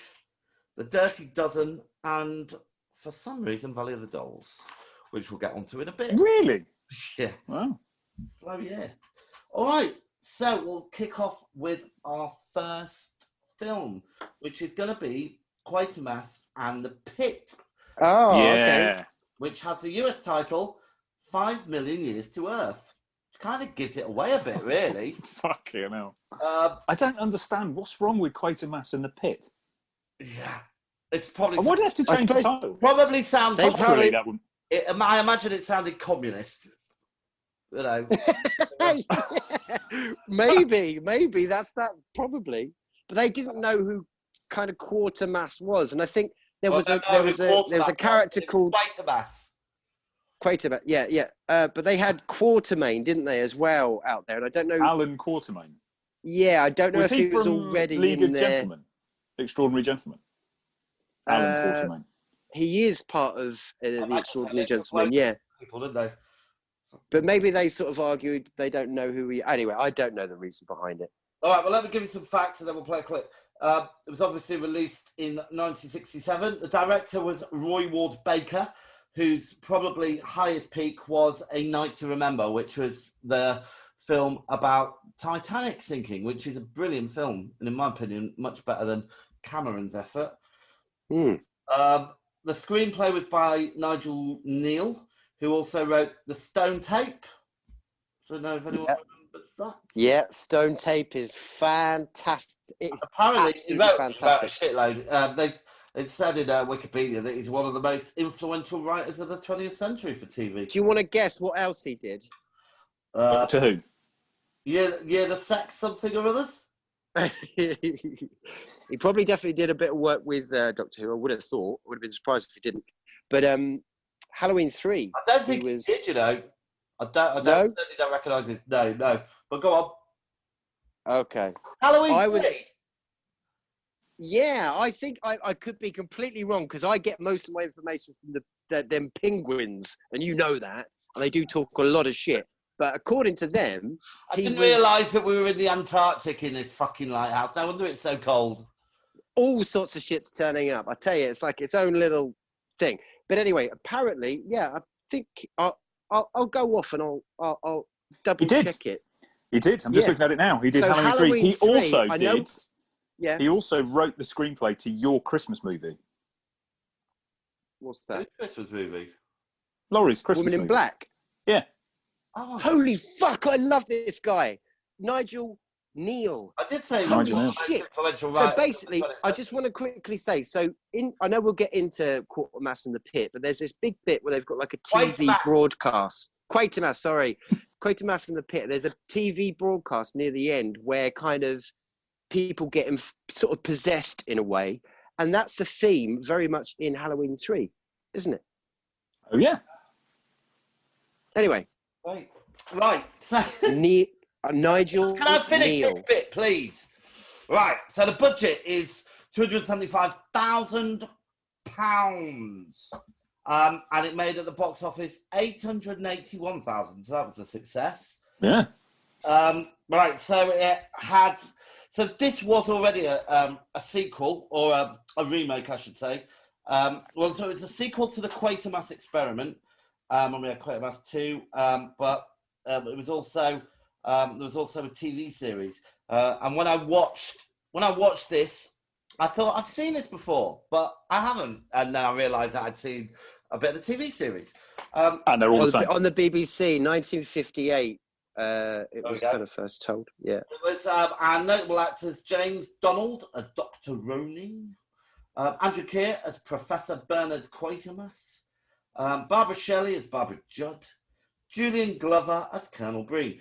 The Dirty Dozen, and for some reason, Valley of the Dolls, which we'll get onto in a bit. Really? Yeah. Wow. Oh, yeah. All right. So we'll kick off with our first film, which is going to be Quatermass and the Pit, Oh, Yeah. okay. which has the US title 5 Million Years to Earth, which kind of gives it away a bit, really. Fucking hell. Um, I don't understand what's wrong with Quatermass and the Pit. yeah. It's probably And why do they have to I change the suppose- title? probably sound They Culturally, probably- that would. I imagine it sounded communist. You know. maybe that's that probably, but they didn't know who kind of Quatermass was, and I think there was a character called Quatermass. Quatermass. But they had Quatermain, didn't they, as well out there? And I don't know. Alan Quatermain. Yeah, I don't know Was if he he was from already League in of there. Gentlemen? Extraordinary Gentlemen. Alan Quatermain. He is part of the imagine Extraordinary they Gentlemen, looked yeah. People, didn't they? But maybe they sort of argued they don't know who he. Anyway, I don't know the reason behind it. All right, well, let me give you some facts and then we'll play a clip. It was obviously released in 1967. The director was Roy Ward Baker, whose probably highest peak was A Night to Remember, which was the film about Titanic sinking, which is a brilliant film, and in my opinion, much better than Cameron's effort. Hmm. The screenplay was by Nigel Neal, who also wrote The Stone Tape. I don't know if anyone remembers that. Yeah, Stone Tape is fantastic. It's Apparently, he absolutely wrote fantastic. about a shitload. It said in Wikipedia that he's one of the most influential writers of the 20th century for TV. Do you want to guess what else he did? To who? Yeah, the sex something or others. He probably definitely did a bit of work with Doctor Who. I would have thought. I would have been surprised if he didn't. But Halloween 3. I don't think was. he did. You know, I don't. No? Certainly don't recognise his. No. But go on. Okay. Halloween I was- 3. Yeah, I think I could be completely wrong because I get most of my information from them penguins, and you know that, and they do talk a lot of shit. But according to them, I he didn't was realise that we were in the Antarctic in this fucking lighthouse. No wonder it's so cold. all sorts of shit's turning up. I tell you, it's like its own little thing. But anyway, apparently, yeah, I think I'll go off and I'll double did. check it. He did. I'm just Yeah. looking at it now. He did So Halloween 3. He Halloween 3, also I know- did. Yeah, He also wrote the screenplay to your Christmas movie, what's that? Christmas movie. Laurie's Christmas Woman in movie. Black. Yeah. Oh, Holy fuck! I love this guy, Nigel Neal. I did say Holy shit. influential So writer. basically, I just want to quickly say, I know we'll get into Quatermass and the Pit, but there's this big bit where they've got like a TV Quatermass. broadcast. Quatermass, sorry. Quatermass and the Pit. There's a TV broadcast near the end where kind of people get sort of possessed in a way. And that's the theme very much in Halloween 3, isn't it? Oh, yeah. Anyway, Right. So Nigel can I finish Neal. this bit, please? Right. So the budget is £275,000, and it made at the box office 881,000. So that was a success. Yeah. Right. So it had. So this was already a sequel or a remake, I should say. Well, so it's a sequel to the Quatermass experiment. And we had Quatermass 2, but it was also there was also a TV series. And when I watched this, I thought I've seen this before, but I haven't. And then I realised that I'd seen a bit of the TV series. And they're all the same. On the BBC, 1958. It was go. kind of first told. Yeah. It was our notable actors James Donald as Dr. Roning, Andrew Keir as Professor Bernard Quatermass, Barbara Shelley as Barbara Judd, Julian Glover as Colonel Breen.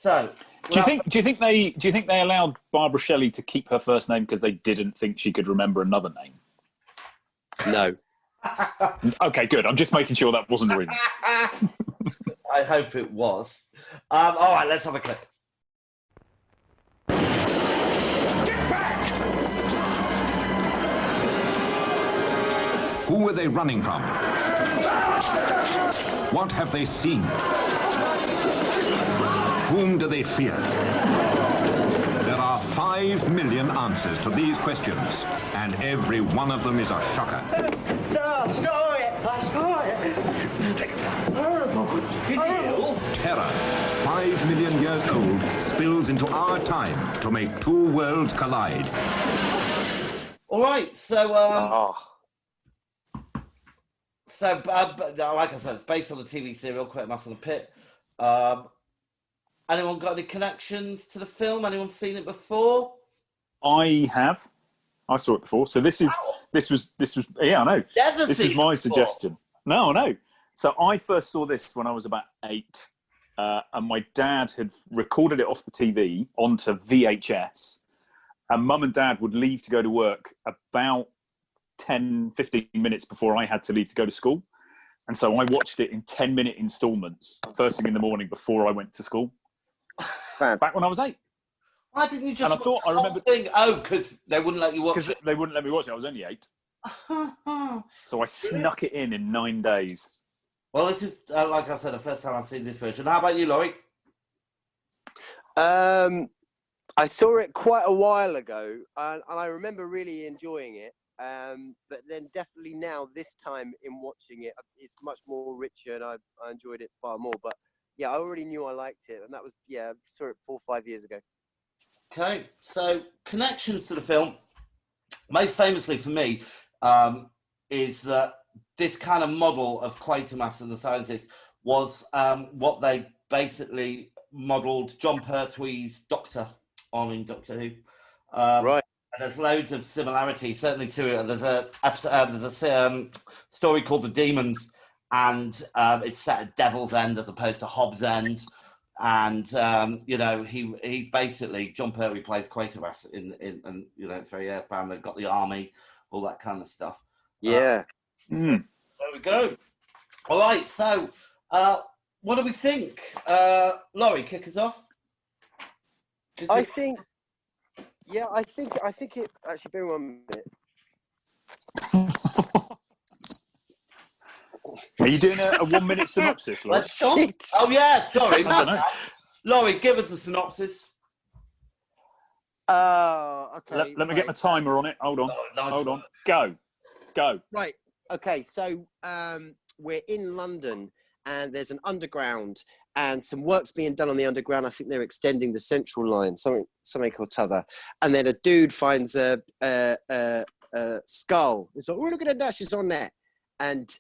So, Do you think they allowed Barbara Shelley to keep her first name because they didn't think she could remember another name? No. Okay, good. I'm just making sure that wasn't the reason. I hope it was. All right, let's have a clip. Who were they running from? What have they seen? Whom do they fear? There are 5 million answers to these questions, and every one of them is a shocker. Terror, 5 million years old, spills into our time to make two worlds collide. All right, so like I said, it's based on the TV serial Quatermass in the Pit. Anyone got any connections to the film? Anyone seen it before? I have. I saw it before. So this was yeah, I know. Never This seen is my it before. suggestion. No, I know. So I first saw this when I was about 8, and my dad had recorded it off the TV onto VHS, and Mum and Dad would leave to go to work about 10, 15 minutes before I had to leave to go to school. And so I watched it in 10-minute installments, first thing in the morning before I went to school. Back when I was 8. Why didn't you just? And I thought I remembered thing. Oh, because they wouldn't let you watch because it. they wouldn't let me watch it. I was only 8, so I snuck it in 9 days. Well, this is like I said, the first time I've seen this version. How about you, Laurie? I saw it quite a while ago, and I remember really enjoying it. But then definitely now, this time in watching it, it's much more richer, and I enjoyed it far more. But yeah, I already knew I liked it, and that was, I saw it 4 or 5 years ago. Okay, so connections to the film, most famously for me, is that this kind of model of Quatermass and the scientists was what they basically modelled John Pertwee's Doctor on in Doctor Who. Right. And there's loads of similarities, certainly to it. There's a story called The Demons, and it's set at Devil's End as opposed to Hobbs End. And he's basically John Pertwee plays Quatermass in it's very earthbound. They've got the army, all that kind of stuff. Yeah. There we go. All right, so what do we think? Laurie, kick us off. I think it actually. Bear 1 minute. Are you doing a 1 minute synopsis, Laurie? Oh yeah, sorry. I don't know. Laurie, give us a synopsis. Okay. Let me get my timer on it. Hold on. Oh, nice Hold one. on. Go. Right. Okay. So we're in London, and there's an underground, and some work's being done on the underground. I think they're extending the central line, something or t'other. And then a dude finds a skull. He's like, "Oh, look at the dashes on there." And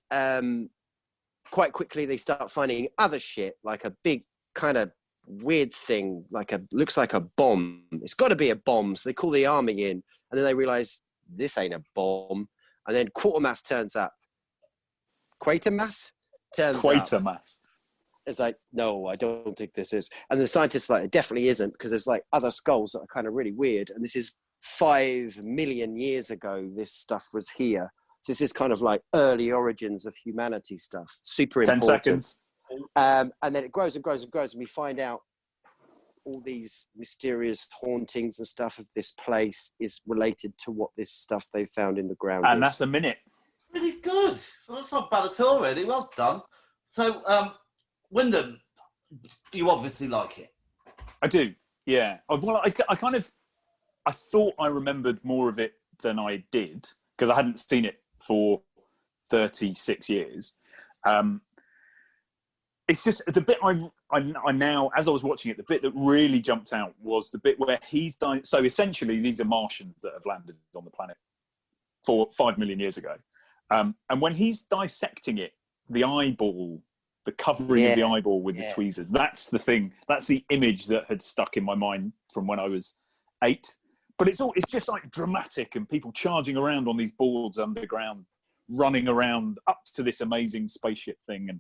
quite quickly they start finding other shit, like a big kind of weird thing, looks like a bomb. It's got to be a bomb. So they call the army in, and then they realize this ain't a bomb. And then Quatermass turns up. Quatermass turns up. Quatermass. It's like, no, I don't think this is. And the scientists are like, it definitely isn't, because there's like other skulls that are kind of really weird. And this is 5 million years ago, this stuff was here. So this is kind of like early origins of humanity stuff. Super 10 important. seconds. And then it grows and grows and grows, and we find out all these mysterious hauntings and stuff of this place is related to what this stuff they found in the ground And is. that's a minute. Really good. Well, that's not bad at all, really. Well done. So, Wyndham, you obviously like it. I do, yeah. Well, I thought I remembered more of it than I did, because I hadn't seen it for 36 years. It's just the bit I now, as I was watching it, the bit that really jumped out was the bit where he's died. So essentially, these are Martians that have landed on the planet 5 million years ago. And when he's dissecting it, the eyeball, the covering of the eyeball with the tweezers, that's the thing. That's the image that had stuck in my mind from when I was 8. But it's just like dramatic, and people charging around on these boards underground, running around up to this amazing spaceship thing. And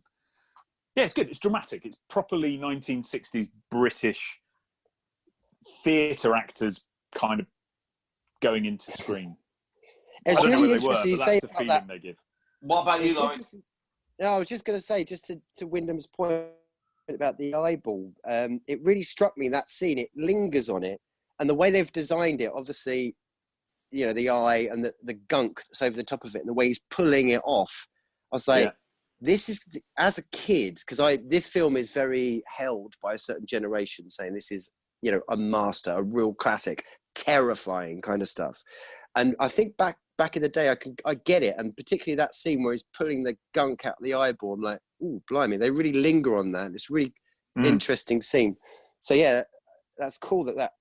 Yeah, it's good. It's dramatic. It's properly 1960s British theatre actors kind of going into screen. It's I don't know really where they were, interesting you but say that's the about feeling that. they give. What about you, It's Laurie? interesting. No, I was just going to say, just to Wyndham's point about the eyeball, it really struck me, that scene. It lingers on it, and the way they've designed it, obviously, you know, the eye and the gunk that's over the top of it, and the way he's pulling it off. I was like, this is, as a kid, because this film is very held by a certain generation, saying this is, you know, a master, a real classic, terrifying kind of stuff. And I think back in the day, I get it, and particularly that scene where he's pulling the gunk out of the eyeball. I'm like, ooh, blimey, they really linger on that. It's really interesting scene. So yeah, that's cool that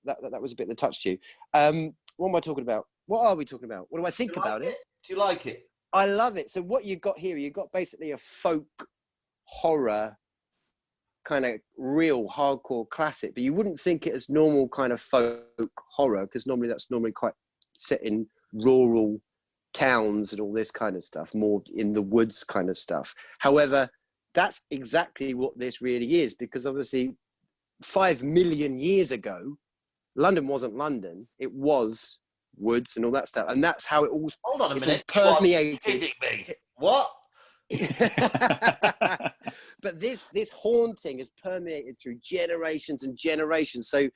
was a bit that touched you. What am I talking about? What are we talking about? What do I think about it? Do you like it? I love it. So what you got here, you got basically a folk horror kind of real hardcore classic, but you wouldn't think it as normal kind of folk horror, because normally that's quite set in rural towns and all this kind of stuff, more in the woods kind of stuff. However, that's exactly what this really is, because obviously 5 million years ago, London wasn't London, it was woods and all that stuff, and that's how it all. Hold on a minute, permeated. you are kidding me. What? But this haunting has permeated through generations and generations. So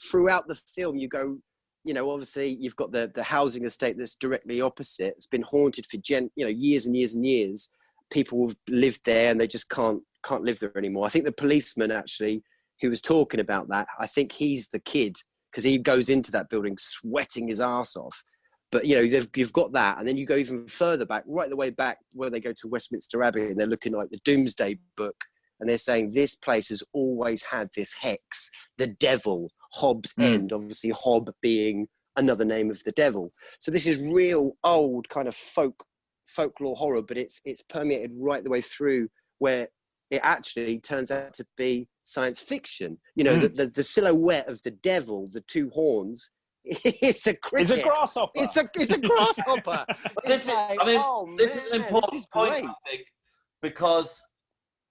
throughout the film, you go, you know, obviously you've got the housing estate that's directly opposite. It's been haunted for years and years and years. People have lived there and they just can't live there anymore. I think the policeman actually who was talking about that, I think he's the kid, because he goes into that building sweating his ass off. But, you know, you've got that. And then you go even further back, right the way back where they go to Westminster Abbey, and they're looking like the Doomsday Book. And they're saying this place has always had this hex, the devil, Hobb's End, obviously Hob being another name of the devil. So this is real old kind of folklore horror, but it's permeated right the way through, where it actually turns out to be science fiction. You know, the silhouette of the devil, the two horns, it's a cricket. It's a grasshopper. It's a grasshopper. This is an important point, I think, because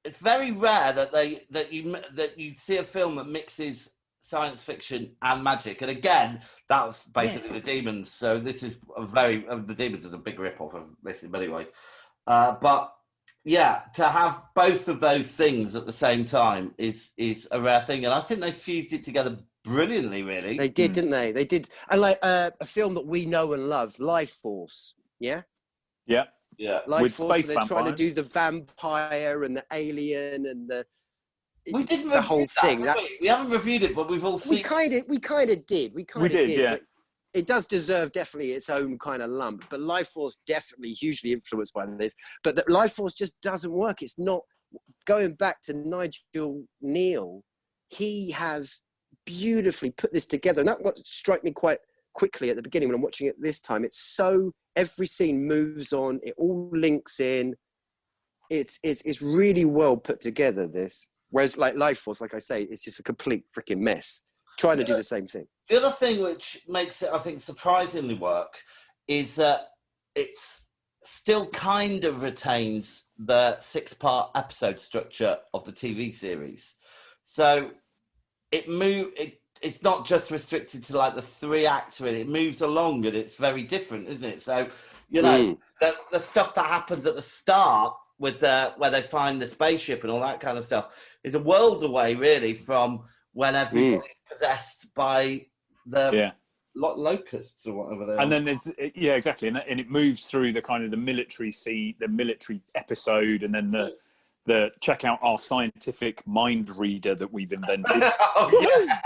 it's very rare that you see a film that mixes science fiction and magic. And again, that was basically the Demons. So this is the Demons is a big rip-off of this in many ways. But yeah, to have both of those things at the same time is a rare thing. And I think they fused it together brilliantly, really. They did, didn't they? They did. And like a film that we know and love, Life Force. Yeah? Yeah. Yeah. Life With Force, space they're trying to vampires. do the vampire and the alien and the We whole thing. We haven't reviewed it, but we've all seen. We kind of did. We did. Yeah. But it does deserve definitely its own kind of lump. But Life Force definitely hugely influenced by this. But the Life Force just doesn't work. It's not, going back to Nigel Neal, he has beautifully put this together. And that what struck me quite quickly at the beginning when I'm watching it this time. It's so, every scene moves on. It all links in. It's really well put together, this. Whereas like Life Force, like I say, it's just a complete freaking mess. Trying to do the same thing. The other thing which makes it, I think, surprisingly work is that it's still kind of retains the 6-part episode structure of the TV series. So it's not just restricted to like the 3-act, really. It moves along and it's very different, isn't it? So, you know, the stuff that happens at the start with where they find the spaceship and all that kind of stuff is a world away, really, from when everybody's possessed by the locusts or whatever they are. And then there's exactly, and it moves through the kind of the military episode, and then the check out our scientific mind reader that we've invented. Oh yeah.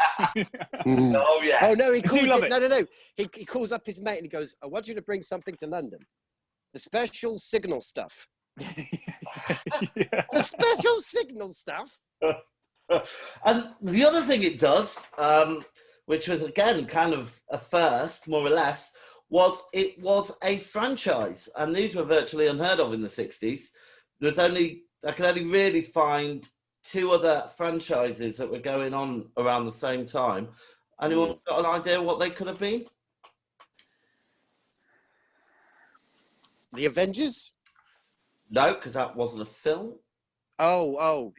Oh yeah. Oh no, he calls love it. it. No. He calls up his mate and he goes, "I want you to bring something to London. The special signal stuff." The special signal stuff. And the other thing it does, which was again kind of a first, more or less, was it was a franchise, and these were virtually unheard of in the 60s. I could only really find 2 other franchises that were going on around the same time. Anyone got an idea what they could have been? The Avengers? No, because that wasn't a film. Oh.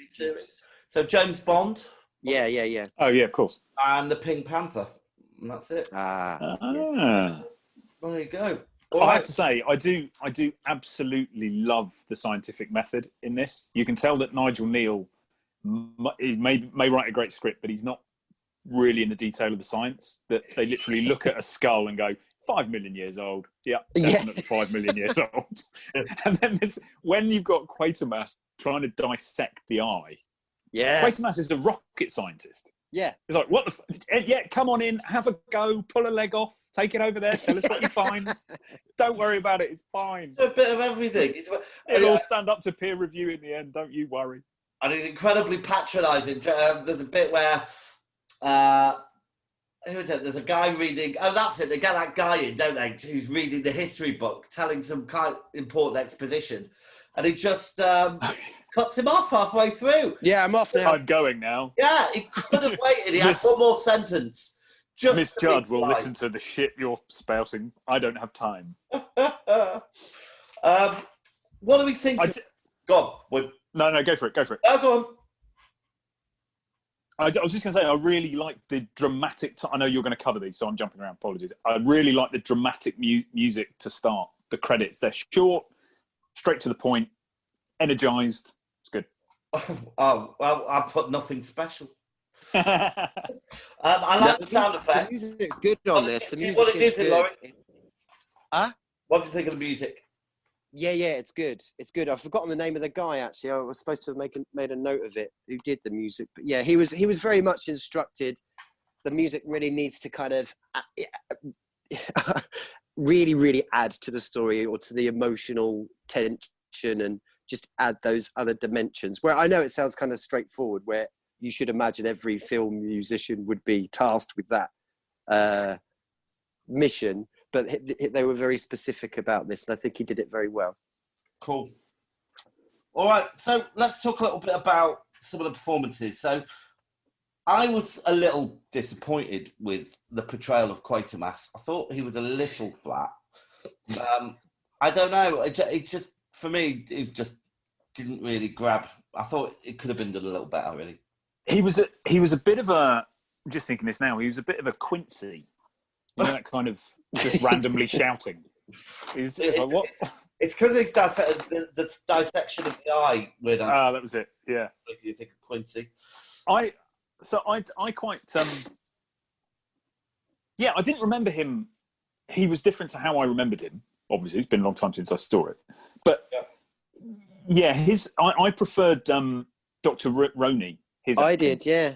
So James Bond. Yeah, yeah, yeah. Oh yeah, of course. And the Pink Panther. And that's it. Yeah. There you go. I have to say, I do absolutely love the scientific method in this. You can tell that Nigel Neal may write a great script, but he's not really in the detail of the science. That they literally look at a skull and go, 5 million years old. Yeah, definitely 5 million years old. And then when you've got Quatermass trying to dissect the eye. Yeah. Quatermass is a rocket scientist. Yeah. It's like, what the yeah, come on in, have a go, pull a leg off, take it over there, tell us what you find. Don't worry about it, it's fine. A bit of everything. It'll all stand up to peer review in the end, don't you worry. And he's incredibly patronising. There's a bit where, who is it? There's a guy reading, that's it, they get that guy in, don't they, who's reading the history book, telling some kind of important exposition. And he just cuts him off halfway through. Yeah, I'm off now. I'm going now. Yeah, he could have waited. He had one more sentence. Miss Judd will listen to the shit you're spouting. I don't have time. What do we think? Go on. No, go for it. Oh, go on. I was just going to say, I really like the dramatic... I know you're going to cover these, so I'm jumping around. Apologies. I really like the dramatic music to start. The credits, they're short, straight to the point, energised. It's good. Oh, well, I put nothing special. I like the sound effects. The music's good on this. The music is good. Laurie? Huh? What do you think of the music? Yeah, it's good. It's good. I've forgotten the name of the guy, actually. I was supposed to have made a note of it, who did the music. But yeah, he was very much instructed. The music really needs to kind of really, really add to the story or to the emotional tension and just add those other dimensions. Where I know it sounds kind of straightforward, where you should imagine every film musician would be tasked with that mission. But they were very specific about this, and I think he did it very well. Cool. All right, so let's talk a little bit about some of the performances. So I was a little disappointed with the portrayal of Quatermass. I thought he was a little flat. I don't know. It just, for me, it just didn't really grab. I thought it could have been done a little better, really. He was a bit of a... I'm just thinking this now. He was a bit of a Quincy. You know, that kind of just randomly shouting. It's like, what? It's because it's the dissection of the eye. That was it. Yeah. You think of Quincy. I quite I didn't remember him. He was different to how I remembered him. Obviously, it's been a long time since I saw it. But yeah, I preferred Dr. Roney. I did, yeah.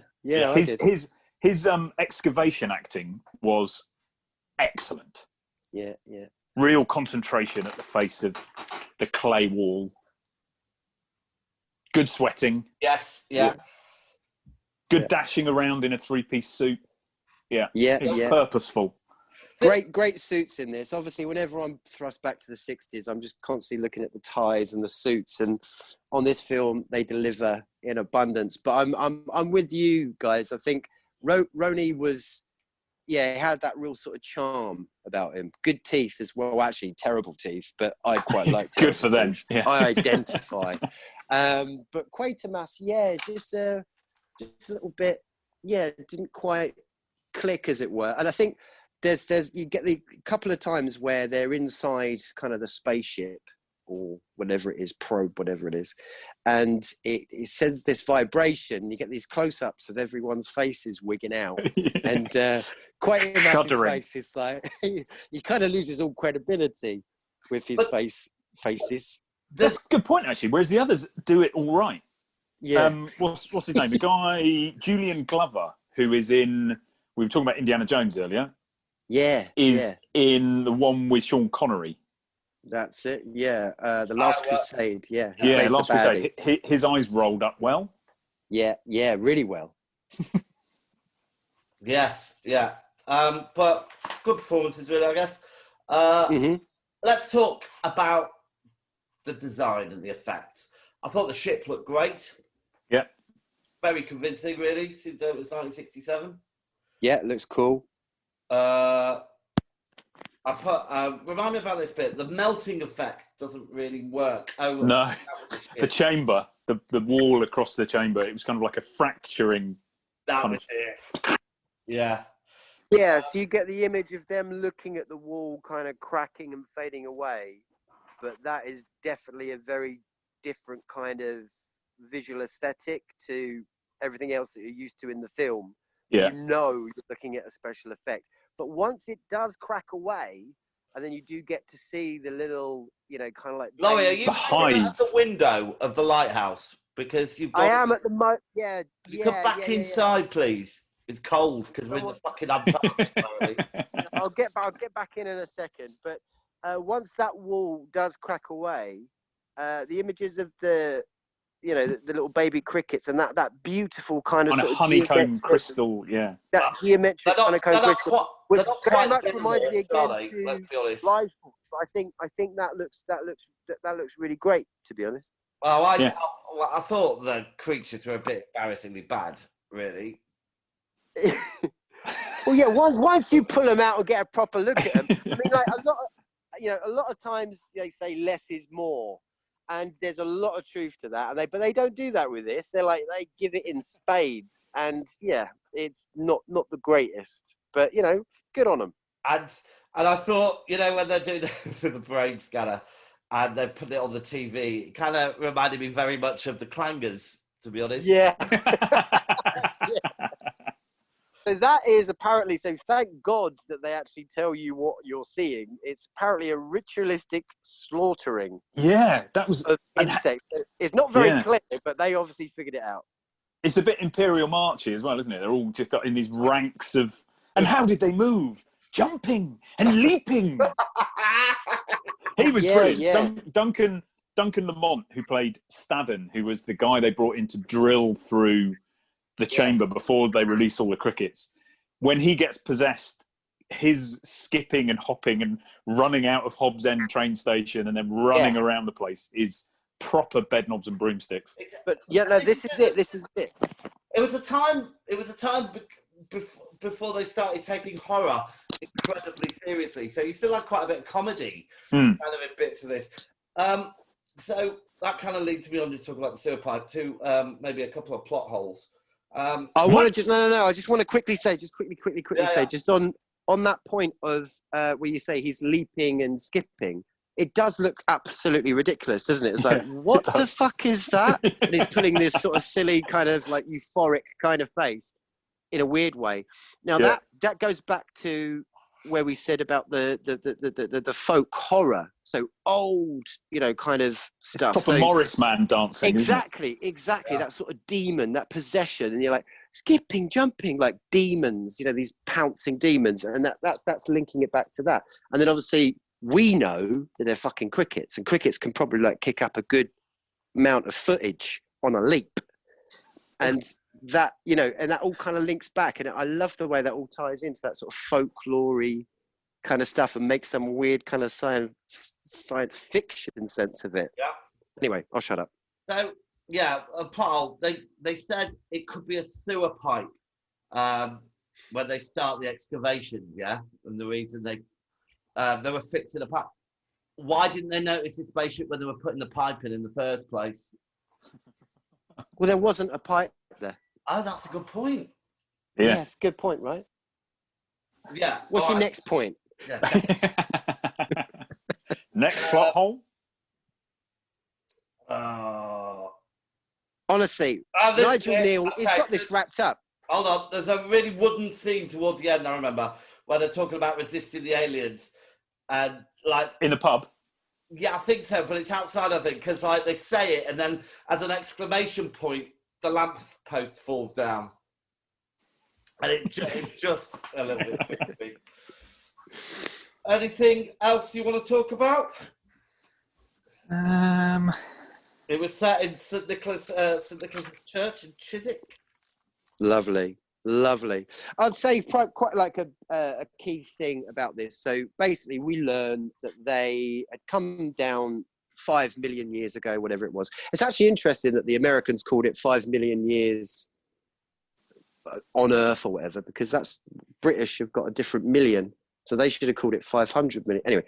His excavation acting was excellent. Yeah. Real concentration at the face of the clay wall. Good sweating. Yes, yeah. Good dashing around in a three-piece suit. Yeah. It was purposeful. Great suits in this. Obviously, whenever I'm thrust back to the 60s, I'm just constantly looking at the ties and the suits. And on this film, they deliver in abundance. But I'm with you guys. I think Roney was, he had that real sort of charm about him. Good teeth as well. Actually, terrible teeth, but I quite liked it. Good for them. Yeah. I identify. But Quatermass, just a little bit, didn't quite click, as it were. And I think there's you get the couple of times where they're inside kind of the spaceship or whatever it is, probe, whatever it is, and it sends this vibration. You get these close-ups of everyone's faces wigging out, and Quatermass's face is like he kind of loses all credibility with his faces. That's a good point, actually. Whereas the others do it all right. Yeah. What's his name? The guy Julian Glover, who is in. We were talking about Indiana Jones earlier. Yeah. Is in the one with Sean Connery. That's it. Yeah. The Last Crusade. Yeah. Last Crusade. His eyes rolled up well. Yeah. Really well. Yes. Yeah. But good performances, really, I guess. Let's talk about the design and the effects. I thought the ship looked great. Yeah. Very convincing, really, since it was 1967. Yeah, it looks cool. I I put. Remind me about this bit. The melting effect doesn't really work. Oh No, that was a shit. the chamber, the wall across the chamber, it was kind of like a fracturing. That kind was it. Yeah. Yeah, so you get the image of them looking at the wall kind of cracking and fading away, but that is definitely a very different kind of visual aesthetic to everything else that you're used to in the film. Yeah. You know you're looking at a special effect. But once it does crack away, and then you do get to see the little, kind of like... Laurie, are you looking at the window of the lighthouse? Because you've got... I am at the moment, yeah. Come back inside, please. It's cold because we're in the fucking Antarctic. I'll get back in a second. But once that wall does crack away, the images of the little baby crickets and that beautiful kind of on sort a of honeycomb crystal, yeah. That geometric honeycomb crystal, which very much reminds me again to Live Force. I think that looks really great, to be honest. Well, I thought the creatures were a bit embarrassingly bad, really. Well, yeah. Once you pull them out and get a proper look at them, I mean, like a lot of times they say less is more, and there's a lot of truth to that. But they don't do that with this. They give it in spades, and yeah, it's not the greatest, but good on them. And I thought, when they're doing the brain scanner and they put it on the TV, it kind of reminded me very much of the Clangers, to be honest. Yeah. So that is apparently, so thank God that they actually tell you what you're seeing. It's apparently a ritualistic slaughtering. Yeah, that was... Of insects. It's not very clear, but they obviously figured it out. It's a bit Imperial Marchy as well, isn't it? They're all just in these ranks of... And how did they move? Jumping and leaping. He was brilliant. Yeah. Duncan Lamont, who played Staddon, who was the guy they brought in to drill through the chamber before they release all the crickets. When he gets possessed, his skipping and hopping and running out of Hobbs End train station and then running around the place is proper bedknobs and broomsticks. But this is it. This is it. It was a time before they started taking horror incredibly seriously. So you still had quite a bit of comedy kind of in bits of this. So that kind of leads me on to talk about the sewer pipe to maybe a couple of plot holes. I want to just I just want to quickly say, just on that point of where you say he's leaping and skipping, it does look absolutely ridiculous, doesn't it? It's like, what the fuck is that? And he's putting this sort of silly kind of like euphoric kind of face in a weird way. Now that goes back to where we said about the folk horror, so old, kind of stuff. It's proper Morris man dancing. Exactly. That sort of demon, that possession, and you're like skipping, jumping, like demons. These pouncing demons, and that's linking it back to that. And then obviously we know that they're fucking crickets, and crickets can probably like kick up a good amount of footage on a leap, and that and that all kind of links back, and I love the way that all ties into that sort of folklore-y kind of stuff and makes some weird kind of science fiction sense of it. Yeah. Anyway, I'll shut up. So Paul, they said it could be a sewer pipe when they start the excavations, and the reason they were fixing a pipe. Why didn't they notice the spaceship when they were putting the pipe in the first place? Well, there wasn't a pipe there. Oh, that's a good point. Yeah. Yes, good point, right? Yeah. What's your next point? Yeah. Next plot hole? Honestly, Nigel Neal, he's got this wrapped up. Hold on. There's a really wooden scene towards the end, I remember, where they're talking about resisting the aliens. And like in the pub? Yeah, I think so, but it's outside, I think, because like they say it, and then as an exclamation point, the lamp post falls down, and it's just a little bit creepy. Anything else you want to talk about? It was set in St. Nicholas Church in Chiswick. Lovely. I'd say quite like a key thing about this. So basically, we learn that they had come down 5 million years ago, whatever it was. It's actually interesting that the Americans called it 5 million years on Earth or whatever, because that's British have got a different million. So they should have called it 500 million. Anyway,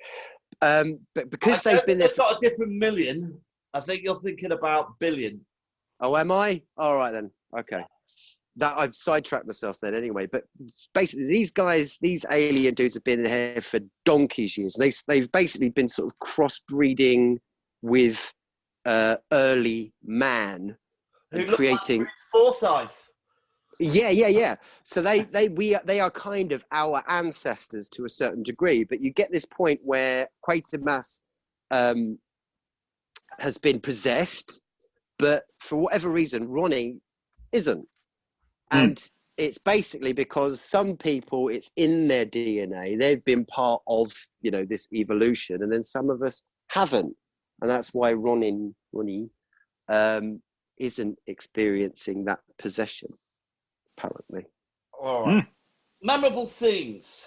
but because they've been there They've got a different million. I think you're thinking about billion. Oh, am I? All right then. Okay. That I've sidetracked myself then anyway. But basically, these guys, these alien dudes have been here for donkey's years. They've basically been sort of crossbreeding with early man and creating Forsyth. Yeah. So they are kind of our ancestors to a certain degree. But you get this point where Quatermass has been possessed, but for whatever reason, Ronnie isn't. And it's basically because some people, it's in their DNA. They've been part of, this evolution, and then some of us haven't. And that's why Ronnie isn't experiencing that possession, apparently. All right. Memorable scenes.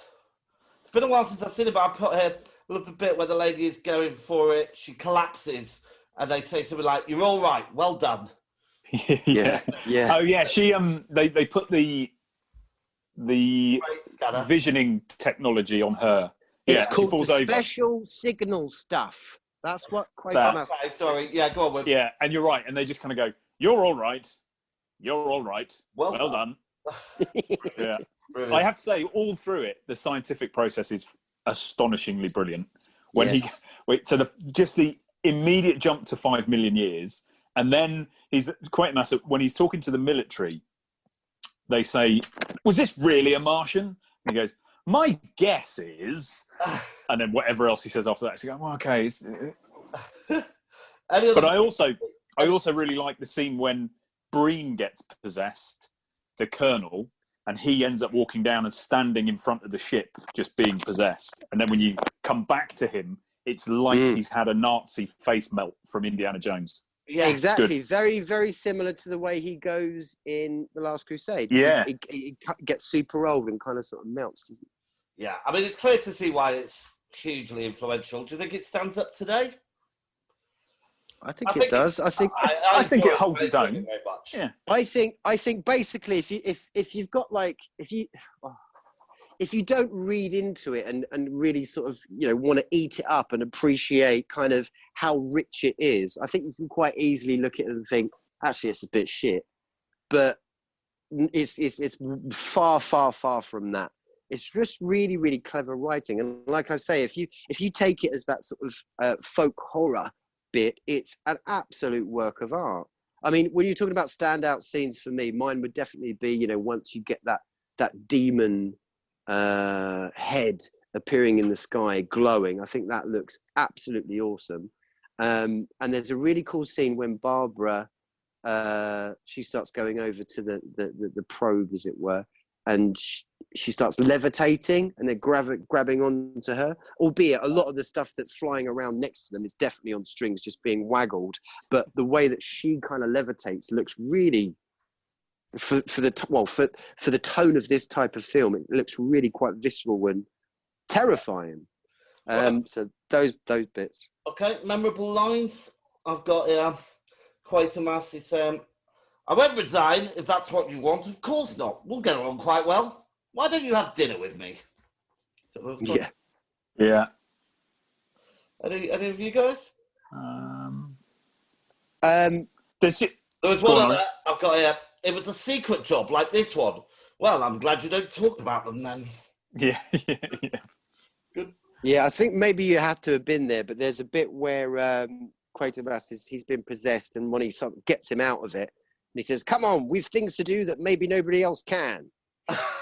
It's been a while since I've seen it, but I put here, love the bit where the lady is going for it. She collapses, and they say something like, "You're all right. Well done." Yeah. Oh yeah, she they put the visioning technology on her. It's yeah, called falls the over. special signal stuff. That's what Quatermass. Okay, sorry. Yeah, go on. With Yeah, and you're right, and they just kind of go, "You're all right. You're all right. Well done." Yeah. Brilliant. I have to say, all through it, the scientific process is astonishingly brilliant. When so just the immediate jump to 5 million years, and then he's quite massive. When he's talking to the military, they say, "Was this really a Martian?" And he goes, "My guess is," and then whatever else he says after that, he's going, "Well, okay." But I also really like the scene when Breen gets possessed, the colonel, and he ends up walking down and standing in front of the ship, just being possessed. And then when you come back to him, it's like he's had a Nazi face melt from Indiana Jones. Yeah, exactly. Very, very similar to the way he goes in The Last Crusade. Yeah. He gets super old and kind of sort of melts, doesn't he? Yeah, I mean, it's clear to see why it's hugely influential. Do you think it stands up today? I think it does. I think it holds its own. Very much. Yeah. I think basically if you've got like if you don't read into it and really sort of want to eat it up and appreciate kind of how rich it is, I think you can quite easily look at it and think actually it's a bit shit. But it's far from that. It's just really, really clever writing. And like I say, if you take it as that sort of folk horror bit, it's an absolute work of art. I mean, when you're talking about standout scenes for me, mine would definitely be, once you get that demon head appearing in the sky glowing. I think that looks absolutely awesome. And there's a really cool scene when Barbara she starts going over to the probe, as it were, and she starts levitating and they're grabbing onto her, albeit a lot of the stuff that's flying around next to them is definitely on strings just being waggled, but the way that she kind of levitates looks really, for the tone of this type of film, it looks really quite visceral and terrifying. So those bits. Okay, memorable lines. I've got Quatermass is "I won't resign if that's what you want. Of course not. We'll get along quite well. Why don't you have dinner with me?" Yeah. Any of you guys? There was one other I've got here. "It was a secret job like this one. Well, I'm glad you don't talk about them then." Yeah. Good. Yeah, I think maybe you have to have been there, but there's a bit where Quatermass he's been possessed, and when he sort of gets him out of it, and he says, "Come on, we've things to do that maybe nobody else can."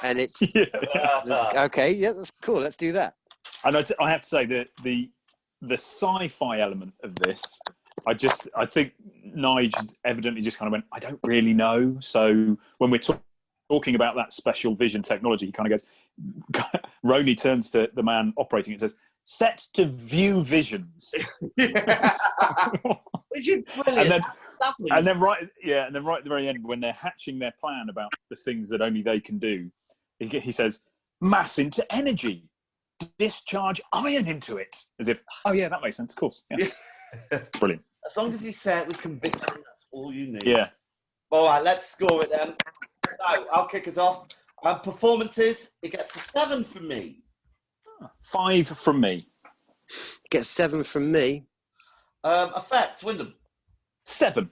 And it's okay, yeah, that's cool. Let's do that. And I have to say that the sci-fi element of this, I think Nige evidently just kind of went, "I don't really know." So when we're talking about that special vision technology, he kind of goes, Roney turns to the man operating it and says, "Set to view visions." Which is brilliant. And then right at the very end, when they're hatching their plan about the things that only they can do, he says, "Mass into energy, discharge iron into it," as if, oh yeah, that makes sense, of course. Yeah. Brilliant. As long as you say it with conviction, that's all you need. Yeah. All right, let's score it then. So I'll kick us off. Performances, it gets a 7 from me. 5 from me. Get 7 from me. Effects, Wyndham. 7.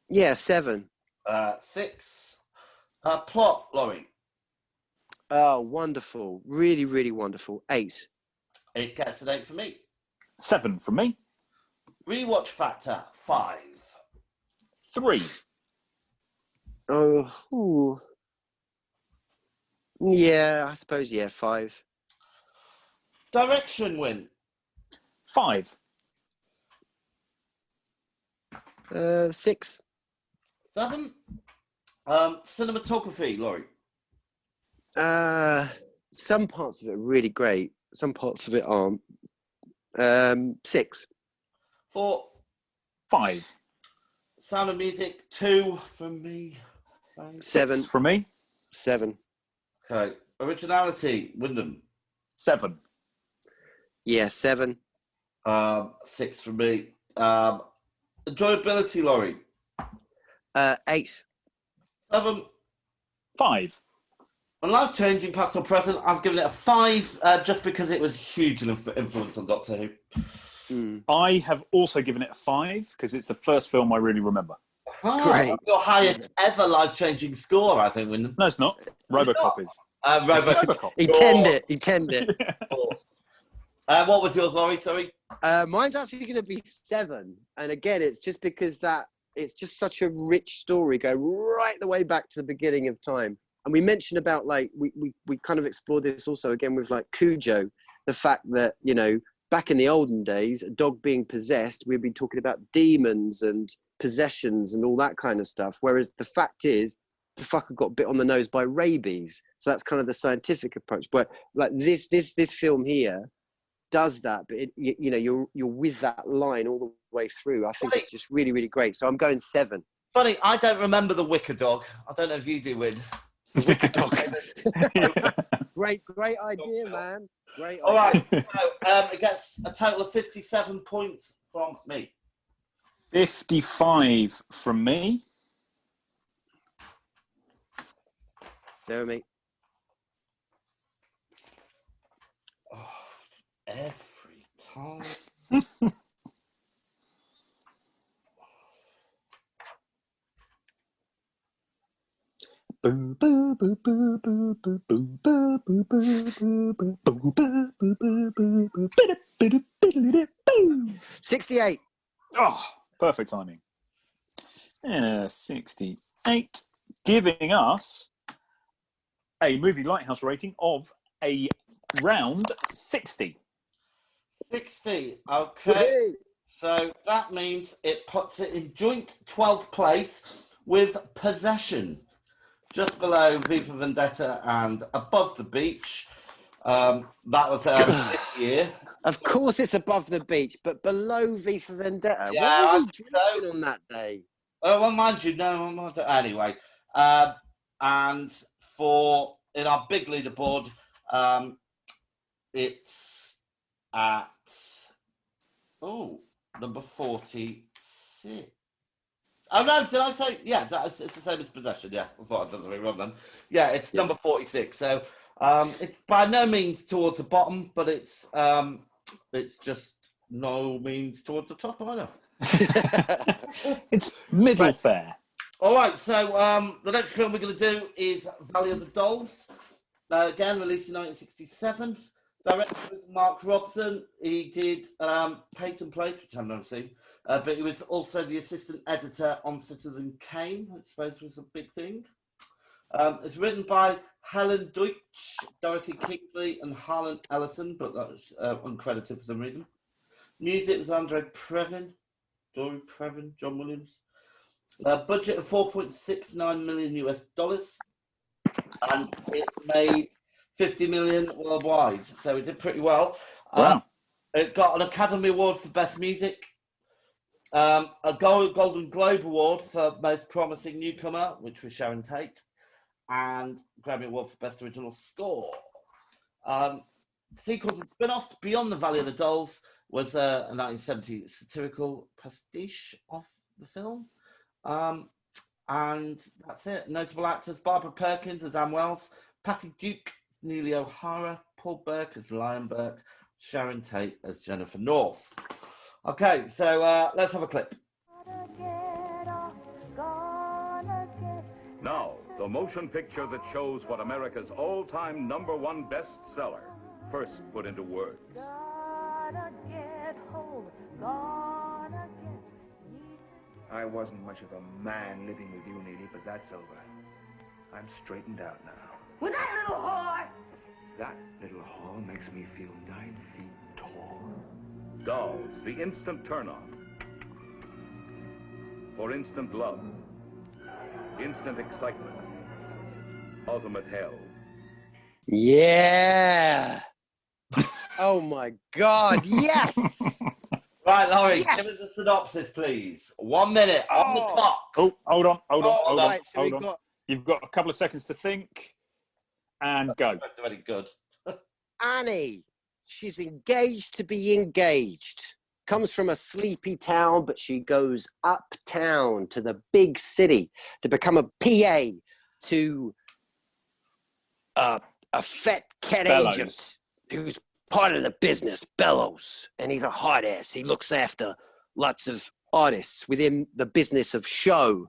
Yeah, 7. 6. Plot, Laurie. Oh, wonderful. Really, really wonderful. 8. It gets an 8 for me. 7 from me. Rewatch factor, 5. 3. Oh, ooh. Yeah, I suppose, yeah, 5. Direction, Win. 5. 6. 7. Cinematography, Laurie. Some parts of it are really great. Some parts of it aren't. 6. 4. 5. Sound of Music, 2 from me. 7. 6 from me. 7. Okay. Originality, Wyndham. 7. Yeah, 7. 6 from me. Enjoyability, Laurie. 8. 7. 5. And life-changing, past or present, I've given it a 5 just because it was hugely influence on Doctor Who. I have also given it a 5 because it's the first film I really remember. Great. Your highest ever life-changing score, I think, Wyndham. No, it's not. RoboCop is. Robocop. He tend it. What was yours, Laurie? Sorry. Mine's actually going to be 7. And again, it's just because it's just such a rich story going right the way back to the beginning of time. And we mentioned about, like, we kind of explored this also again with, like, Cujo, the fact that, you know, back in the olden days, a dog being possessed, we'd be talking about demons and possessions and all that kind of stuff. Whereas the fact is, the fucker got bit on the nose by rabies. So that's kind of the scientific approach. But like this film here does that, but you know, you're with that line all the way through. I think it's just really, really great. So I'm going 7. Funny, I don't remember the Wicker Dog. I don't know if you do, Win. The Wicked Dog. Great idea, man. Great idea. All right. So it gets a total of 57 points from me. 55 from me. Jeremy. Oh, every time. Boo, boo, boo, boo, boo, boo, boo, boo, boo, boo, boo, boo, boo, boo, boo, boo. 68. Oh, perfect timing. 68, giving us a movie Lighthouse rating of a round 60. 60. Okay. So that means it puts it in joint 12th place with Possession, just below V for Vendetta and Above the Beach. That was this year. Of course, it's Above the Beach, but below V for Vendetta. Yeah, what were you drinking on that day? Oh, well, mind you, no. Anyway, and for in our big leaderboard, it's at number 46. Oh no, did I say? Yeah, it's the same as Possession. Yeah, I thought I did something wrong then. Yeah, it's number 46. So it's by no means towards the bottom, but it's just no means towards the top either. It's middle fair. All right, so the next film we're going to do is Valley of the Dolls. Again, released in 1967. Director was Mark Robson. He did Peyton Place, which I've never seen. But he was also the assistant editor on Citizen Kane, I suppose was a big thing. It's written by Helen Deutsch, Dorothy Kingsley, and Harlan Ellison, but that was uncredited for some reason. Music was Andre Previn, Dory Previn, John Williams. Budget of $4.69 million US, and it made 50 million worldwide, so it did pretty well. Wow. It got an Academy Award for Best Music, a Golden Globe Award for Most Promising Newcomer, which was Sharon Tate, and Grammy Award for Best Original Score. Sequels and spin-offs Beyond the Valley of the Dolls was a 1970 satirical pastiche of the film. And that's it. Notable actors: Barbara Perkins as Ann Wells, Patty Duke, Neely O'Hara, Paul Burke as Lion Burke, Sharon Tate as Jennifer North. Okay, so let's have a clip. Now, the motion picture that shows what America's all-time #1 bestseller first put into words. I wasn't much of a man living with you, Neely, but that's over. I'm straightened out now. With that little whore! That little whore makes me feel 9 feet tall. Dolls, the instant turn-on. For instant love. Instant excitement. Ultimate hell. Yeah. Oh my God, yes. Right, Laurie, Yes! give us a synopsis, please. 1 minute on the Oh. clock. Oh, hold on. Right, so hold we've on. got You've got a couple of seconds to think and go. Not very good. Annie. She's engaged to be engaged. Comes from a sleepy town, but she goes uptown to the big city to become a PA to a fat cat Bellows. agent who's part of the business, Bellows. And he's a hot ass. He looks after lots of artists within the business of show.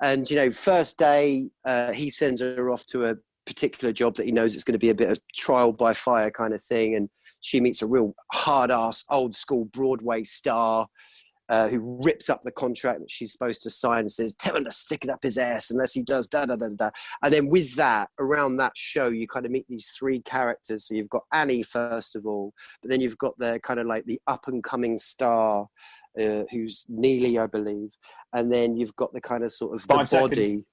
And, you know, first day, he sends her off to a particular job that he knows it's going to be a bit of trial by fire kind of thing. And she meets a real hard-ass, old-school Broadway star who rips up the contract that she's supposed to sign and says, tell him to stick it up his ass unless he does da-da-da-da. And then with that, around that show, you kind of meet these three characters. So you've got Annie, first of all, but then you've got the kind of like the up-and-coming star who's Neely, I believe. And then you've got the kind of sort of Five the body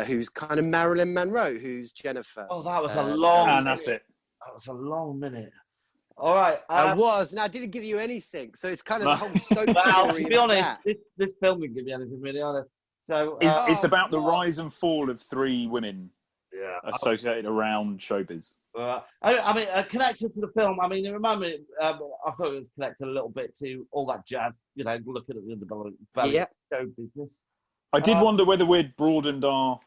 who's kind of Marilyn Monroe, who's Jennifer. Oh, that was a long And that's it. That was a long minute. All right. I was, and I didn't give you anything. So it's kind of the whole soap Well, story to be of honest, that. this film didn't give me anything really on it. So It's about the rise and fall of three women yeah. associated around showbiz. I mean, a connection to the film. I mean, it reminded me. I thought it was connected a little bit to all that jazz. You know, looking at the underbelly show business. I did wonder whether we'd broadened our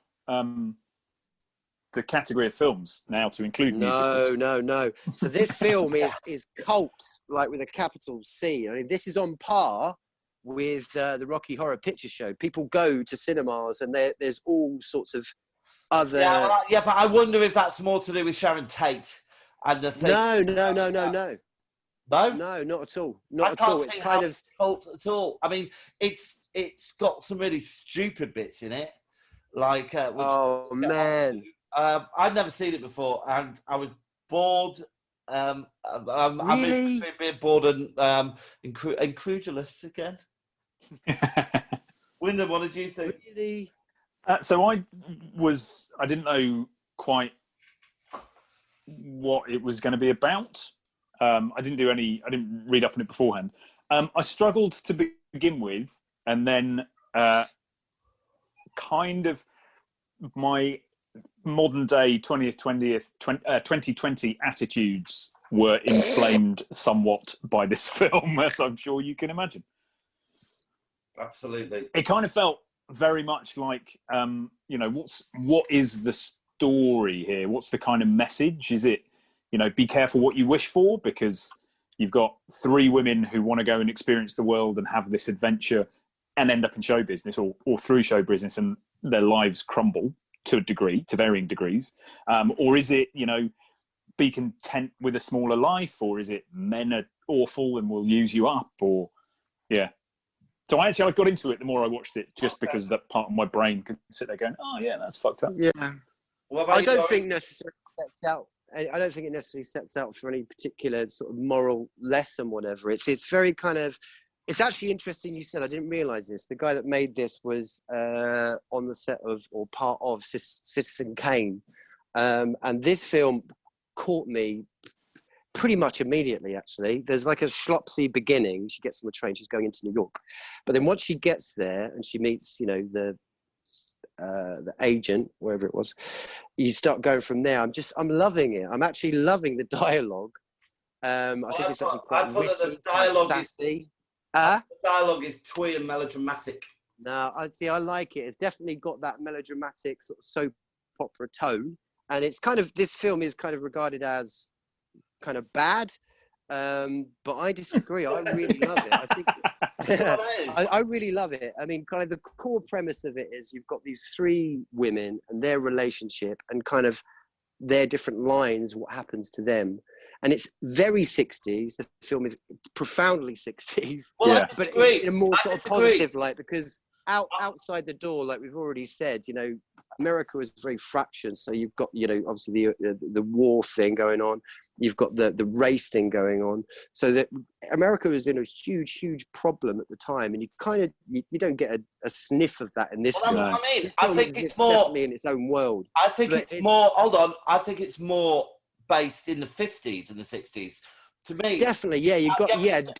the category of films now to include musicals. No. So this film is cult, like with a capital C. I mean, this is on par with the Rocky Horror Picture Show. People go to cinemas, and there's all sorts of other. Yeah, but I wonder if that's more to do with Sharon Tate and the thing. No. No? No, not at all. Not at all. It's kind of cult at all. I mean, it's got some really stupid bits in it, like. Man. I'd never seen it before, and I was bored. Really? I'm being bored and incredulous again. Wyndham, what did you think? Really? So I didn't know quite what it was going to be about. I didn't read up on it beforehand. I struggled to begin with, and then kind of my modern day 2020 attitudes were inflamed somewhat by this film, as I'm sure you can imagine. Absolutely. It kind of felt very much like, what is the story here? What's the kind of message? Is it, be careful what you wish for, because you've got three women who want to go and experience the world and have this adventure and end up in show business or through show business, and their lives crumble to a degree, to varying degrees? Or is it, be content with a smaller life? Or is it men are awful and will use you up? Or, yeah. So I got into it the more I watched it, just because that part of my brain could sit there going, oh, yeah, that's fucked up. Yeah. I don't think it necessarily sets out for any particular sort of moral lesson, whatever. It's very kind of, it's actually interesting you said, I didn't realise this. The guy that made this was on the set of, or part of, Citizen Kane. And this film caught me pretty much immediately, actually. There's like a schlopsy beginning. She gets on the train, she's going into New York. But then once she gets there and she meets, the agent, wherever it was, you start going from there. I'm loving it. I'm actually loving the dialogue. I think it's actually quite witty, quite sassy. The dialogue is twee and melodramatic. No, I like it. It's definitely got that melodramatic sort of soap opera tone. And it's kind of, this film is kind of regarded as kind of bad. But I disagree. I really love it. I think I really love it. I mean, kind of the core premise of it is you've got these three women and their relationship and kind of their different lines, what happens to them. And it's very 60s. The film is profoundly 60s. Well, Yeah. But in a more sort of positive light, because outside the door, like we've already said, you know, America is very fractured. So you've got, you know, obviously the war thing going on. You've got the race thing going on. So that America was in a huge problem at the time, and you kind of you don't get a sniff of that in this film. That's what I mean. This I film think exists it's more definitely in its own world. I think it's more. Hold on. I think it's more based in the 50s and the 60s. To me, Definitely, yeah. You've got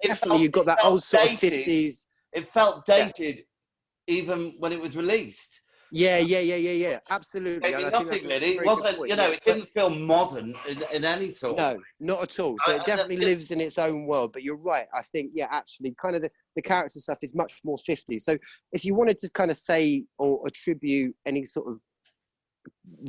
definitely you've got that felt old sort of dated. 50s. It felt dated even when it was released. Yeah. Absolutely. Maybe And I think nothing that's a really. It very good wasn't, point, you know, yeah. it didn't feel modern in any sort. No, not at all. So it definitely lives in its own world. But you're right. I think, yeah, actually, kind of the character stuff is much more 50s. So if you wanted to kind of say or attribute any sort of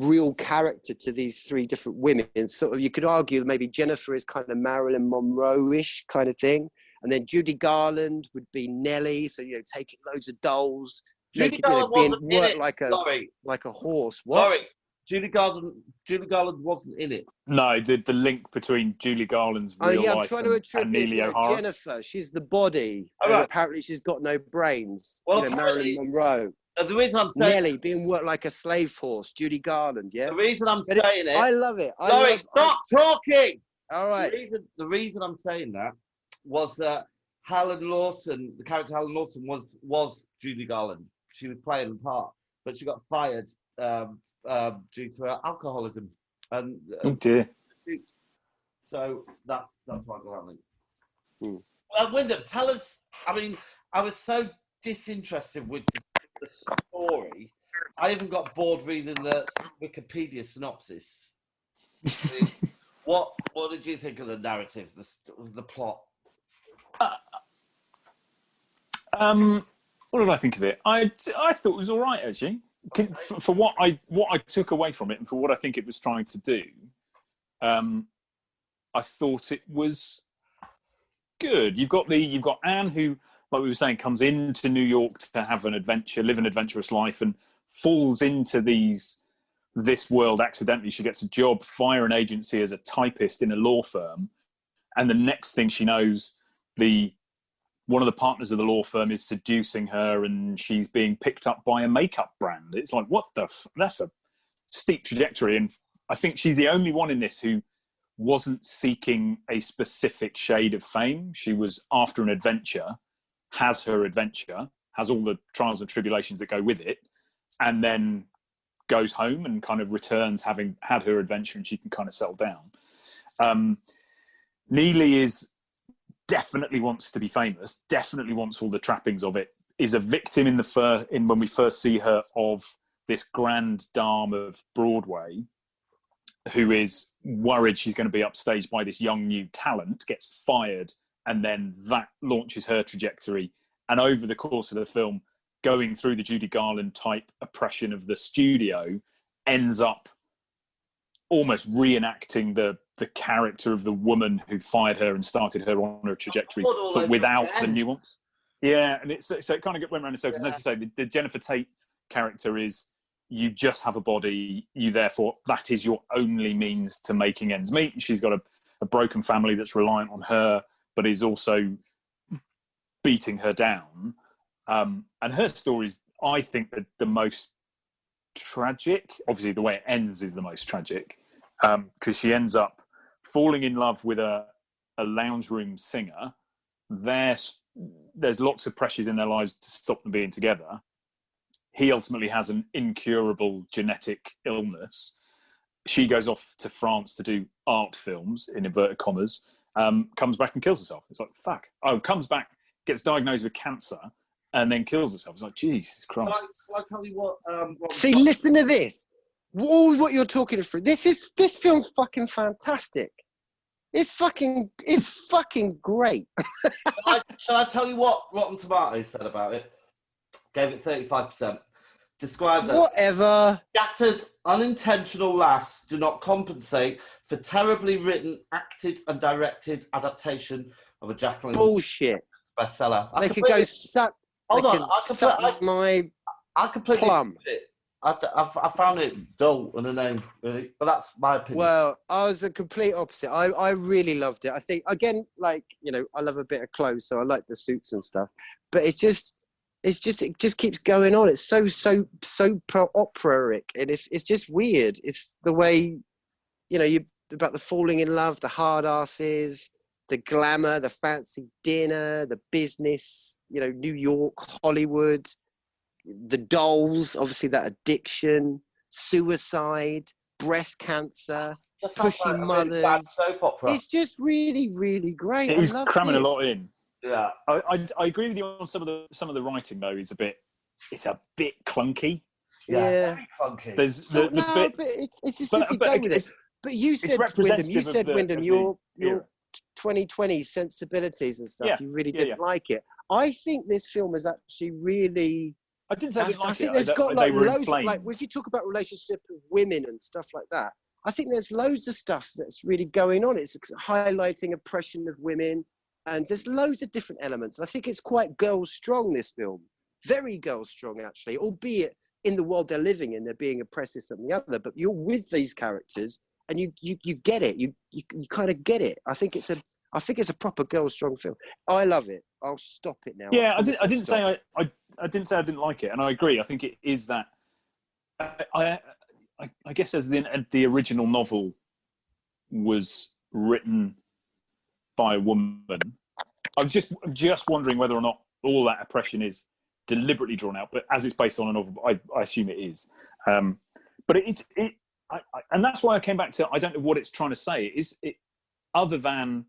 real character to these three different women, sort of, you could argue maybe Jennifer is kind of Marilyn Monroe-ish kind of thing, and then Judy Garland would be Nellie. So, you know, taking loads of dolls. Judy Garland wasn't in it, like a horse. What? Laurie, Judy Garland wasn't in it. No, the link between Julie Garland's real I'm life trying to and attribute Neely O'Hara. Jennifer. She's the body. All And right. apparently she's got no brains. Well, you know, Marilyn Monroe. The reason I'm saying Nellie being worked like a slave horse. Judy Garland, yeah? the reason I'm saying it. I love it. Laurie, stop talking! All right. The reason I'm saying that was that Helen Lawson, the character Helen Lawson was Judy Garland. She was playing the part, but she got fired due to her alcoholism. And Oh dear. so that's why I got that link. Hmm. Wyndham, tell us. I mean, I was so disinterested with the story. I even got bored reading the Wikipedia synopsis. I mean, what did you think of the narrative, the plot? What did I think of it? I thought it was all right, actually. For what I took away from it and for what I think it was trying to do, I thought it was good. You've got Anne, who, like we were saying, comes into New York to have an adventure, live an adventurous life, and falls into this world accidentally. She gets a job via an agency as a typist in a law firm, and the next thing she knows, one of the partners of the law firm is seducing her, and she's being picked up by a makeup brand. It's like, what the that's a steep trajectory. And I think she's the only one in this who wasn't seeking a specific shade of fame. She was after an adventure, has her adventure, has all the trials and tribulations that go with it, and then goes home and kind of returns having had her adventure, and she can kind of settle down. Neely definitely wants to be famous, definitely wants all the trappings of it, is a victim when we first see her of this grand dame of Broadway, who is worried she's going to be upstaged by this young new talent, gets fired, and then that launches her trajectory. And over the course of the film, going through the Judy Garland type oppression of the studio, ends up almost reenacting the character of the woman who fired her and started her on her trajectory, but without the nuance. Yeah, and so it kind of went around in circles. And as you say, the Jennifer Tate character is, you just have a body, therefore that is your only means to making ends meet. She's got a broken family that's reliant on her, but is also beating her down. And her story is, I think, the most tragic. Obviously, the way it ends is the most tragic, because she ends up falling in love with a lounge room singer. There's lots of pressures in their lives to stop them being together. He ultimately has an incurable genetic illness. She goes off to France to do art films, in inverted commas, comes back and kills herself. It's like, fuck. Oh, comes back, gets diagnosed with cancer, and then kills herself. It's like, Jesus Christ. Can I tell you what See, listen to this. All what you're talking through. This film's fucking fantastic. It's fucking great. Shall I tell you what Rotten Tomatoes said about it? Gave it 35%. described as Whatever. scattered, unintentional laughs do not compensate for terribly written, acted, and directed adaptation of a Jacqueline Bullshit. bestseller. They could go suck. Hold they on, could suck my I completely plum. I found it dull and inane, really, but that's my opinion. Well, I was the complete opposite. I really loved it. I think, again, like, you know, I love a bit of clothes, so I like the suits and stuff. But it just keeps going on. It's so opera-ic, and it's just weird. It's the way, you know, about the falling in love, the hard asses, the glamour, the fancy dinner, the business, you know, New York, Hollywood, the dolls, obviously that addiction, suicide, breast cancer, pushy mothers. Soap opera. It's just really, really great. It is I loved cramming it. a lot in. Yeah, I agree with you on some of the writing though. It's a bit clunky. Yeah. very funky. There's So, the no, bit, but it's just but- if you but go with it's- it. But you said, Wyndham, representative of the your era. 2020 sensibilities and stuff, Yeah, you really yeah, didn't like it. I think this film is actually really... I didn't say I didn't like think it. there's got they like were loads of, inflamed. like, if you talk about relationship of women and stuff like that, I think there's loads of stuff that's really going on. It's highlighting oppression of women, and there's loads of different elements. I think it's quite girl strong, this film. Very girl strong, actually, albeit in the world they're living in, they're being oppressed, this and the other, but you're with these characters and you get it. You kind of get it. I think it's a proper girl strong film. I love it. I'll stop it now. Yeah, I didn't say I didn't say I didn't like it, and I agree. I think it is that. I guess as the original novel was written by a woman, I'm just wondering whether or not all that oppression is deliberately drawn out. But as it's based on a novel, I assume it is. But and that's why I came back to, I don't know what it's trying to say. Is it other than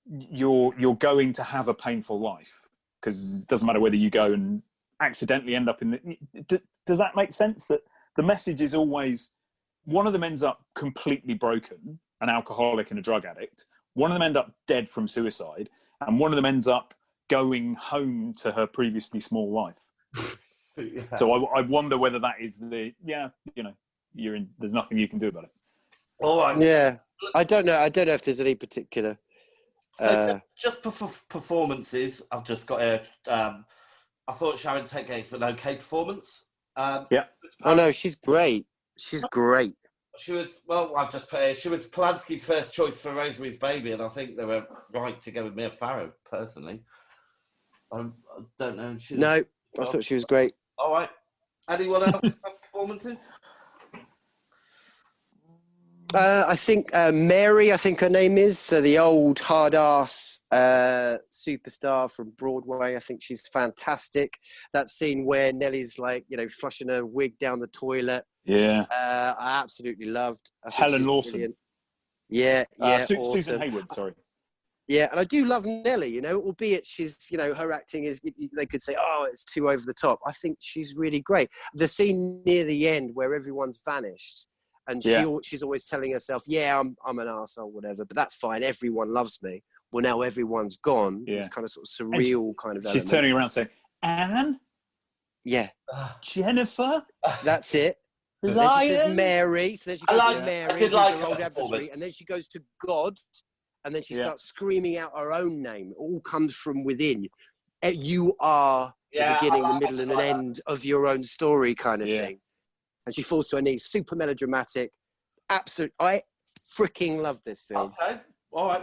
you're going to have a painful life, because it doesn't matter whether you go and accidentally end up in the... Does that make sense? That the message is always, one of them ends up completely broken, an alcoholic and a drug addict. One of them end up dead from suicide, and one of them ends up going home to her previously small life. Yeah. So I wonder whether that is there's nothing you can do about it. All right. Yeah, I don't know if there's any particular. So just performances, I've just got a. I thought Sharon Tate gave an okay performance. Yeah. Oh no, she's great. She's great. She was, well, I've just put it, she was Polanski's first choice for Rosemary's Baby, and I think they were right to go with Mia Farrow, personally. I don't know. No, I thought she was great. All right. Anyone else have performances? I think Mary, I think her name is, so the old hard-ass superstar from Broadway. I think she's fantastic. That scene where Nellie's like, flushing her wig down the toilet. Yeah. I absolutely loved. Helen Lawson. Brilliant. Yeah, awesome. Susan Hayward, sorry. Yeah, and I do love Nellie, albeit she's, her acting is, they could say, oh, it's too over the top. I think she's really great. The scene near the end where everyone's vanished, and she's always telling herself, yeah, I'm an arsehole, whatever, but that's fine. Everyone loves me. Well, now everyone's gone. Yeah. It's kind of sort of surreal kind of element. She's turning around saying, Anne? Yeah. Jennifer? That's it. Lion? Then she says Mary. So then she goes to Mary, I did like her her old adversary, performance. and then she goes to God, and then she starts screaming out her own name. It all comes from within. You are the beginning, the middle, and an end of your own story kind of thing. And she falls to her knees. Super melodramatic. Absolute. I freaking love this film. Okay. All right.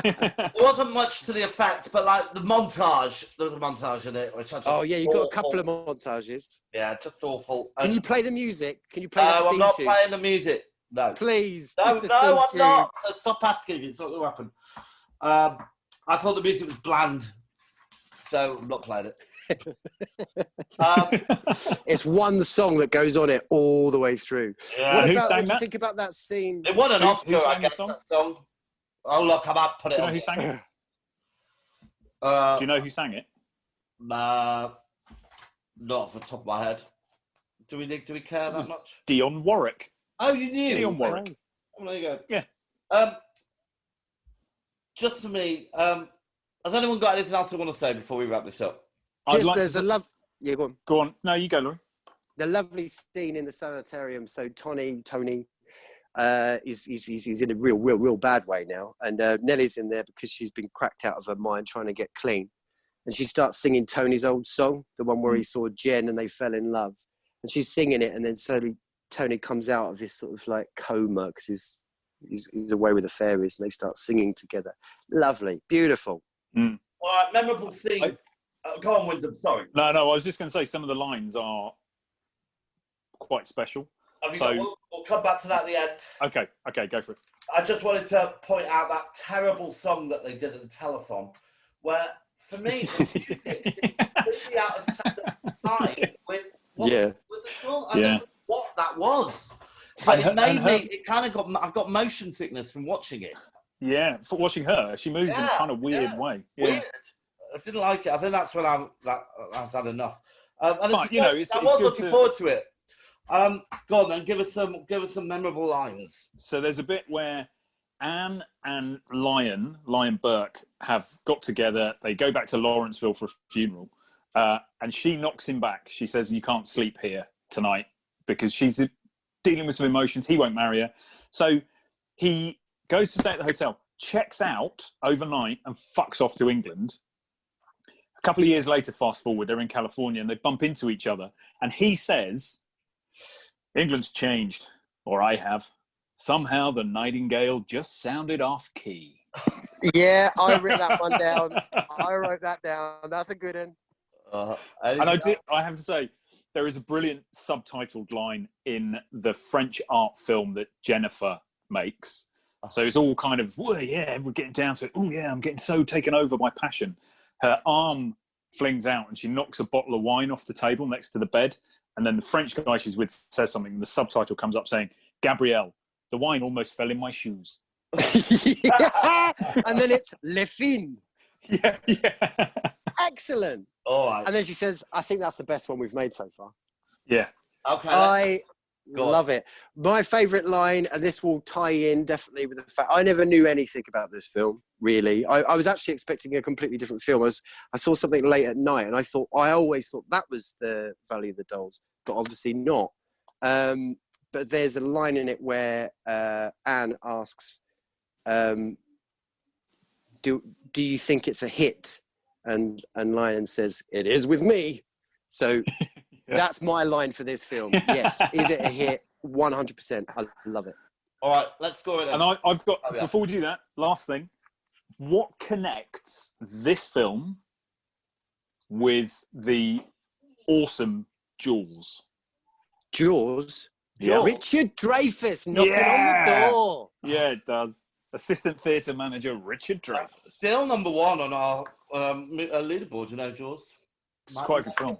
There wasn't much to the effect, but like the montage, there was a montage in it, which I just you got a couple of montages. Yeah, just awful. Can you play the music? Can you play the I'm theme not tune? playing the music. No. Please. No, just the no, theme I'm tune. not. So stop asking. It's not going to happen. I thought the music was bland, so I'm not playing it. It's one song that goes on it all the way through. Yeah. What Who about sang what do you that? think about that scene? It won an Oscar, sang I the guess, song? that song. Oh, look, I might put it Do you know on. who sang it? Do Do you know who sang it? Not off the top of my head. Do we care that much? Dionne Warwick. Oh, you knew? Dionne Warwick. Oh, there you go. Yeah. Just for me, has anyone got anything else they want to say before we wrap this up? I'd Just like there's to- a love. Yeah, go on. Go on. No, you go, Laurie. The lovely scene in the sanitarium. So Tony, he's in a real bad way now, and Nellie's in there because she's been cracked out of her mind trying to get clean, and she starts singing Tony's old song, the one where he saw Jen and they fell in love, and she's singing it, and then slowly Tony comes out of this sort of like coma because he's away with the fairies, and they start singing together. Lovely, beautiful. All right, memorable scene. Go on, Wyndham. Sorry. No, I was just going to say some of the lines are quite special. We'll come back to that at the end. Okay, go for it. I just wanted to point out that terrible song that they did at the telethon, where for me the music is completely out of time with the song. I don't know what that was, but it kind of I've got motion sickness from watching it. Yeah, for watching her, she moves in a kind of weird way. Yeah. Weird. I didn't like it. I think that's when I've had enough. And but, I was looking forward to it. Go on then, give us some memorable lines. So there's a bit where Anne and Lion Burke have got together. They go back to Lawrenceville for a funeral, and she knocks him back. She says, "You can't sleep here tonight," because she's dealing with some emotions. He won't marry her. So he goes to stay at the hotel, checks out overnight, and fucks off to England. A couple of years later, fast forward, they're in California and they bump into each other. And he says, "England's changed, or I have. Somehow the Nightingale just sounded off key." Yeah, I wrote that one down. I wrote that down. That's a good one. And I have to say, there is a brilliant subtitled line in the French art film that Jennifer makes. So it's all kind of, well, yeah, we're getting down to it. Oh, yeah, I'm getting so taken over by passion. Her arm flings out and she knocks a bottle of wine off the table next to the bed. And then the French guy she's with says something, and the subtitle comes up saying, "Gabrielle, the wine almost fell in my shoes." And then it's Le Fin. Yeah. Excellent. All right. And then she says, "I think that's the best one we've made so far." Yeah. Okay. I love it. My favourite line, and this will tie in definitely with the fact I never knew anything about this film, really. I was actually expecting a completely different film. I saw something late at night, and I always thought that was the Valley of the Dolls, but obviously not. But there's a line in it where Anne asks, do you think it's a hit? And Lion says, "It is with me." So that's my line for this film. Yes. Is it a hit? 100%. I love it. All right, let's score it then. And I've got, before we do that, last thing, what connects this film with the awesome Jaws? Jaws? Yeah. Richard Dreyfuss knocking on the door. Yeah, it does. Assistant theatre manager Richard Dreyfuss. Still number one on our leaderboard, Jaws. It's quite a good film.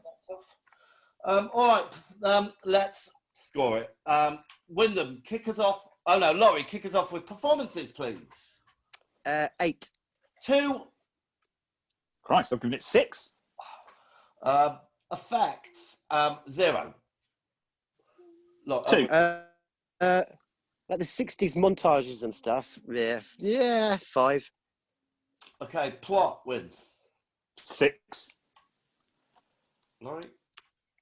All right, let's score it. Wyndham, kick us off. Oh no, Laurie, kick us off with performances, please. 8. 2. Christ, I've given it 6. Effects, 0. 2. Like the 60s montages and stuff. Yeah, 5. Okay, plot, Win. 6. Laurie?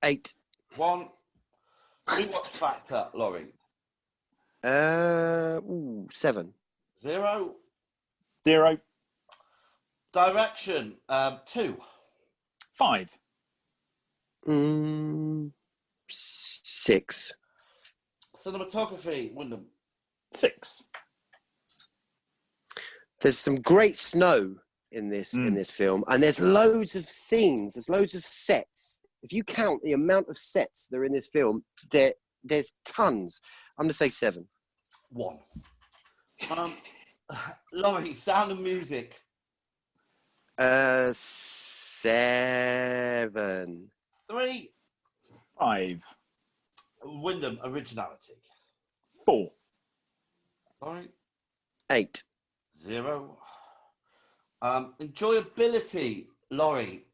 8. 1. Rewatch factor, Laurie. 7. 0. 0. Direction, 2. 5. 6. Cinematography, Wyndham. 6. There's some great snow in this film, and there's loads of scenes. There's loads of sets. If you count the amount of sets that are in this film, there's tons. I'm gonna say 7. 1. Laurie, Sound and Music. 7. 3. 5. Wyndham, Originality. 4. Laurie. 8. 0. Enjoyability, Laurie.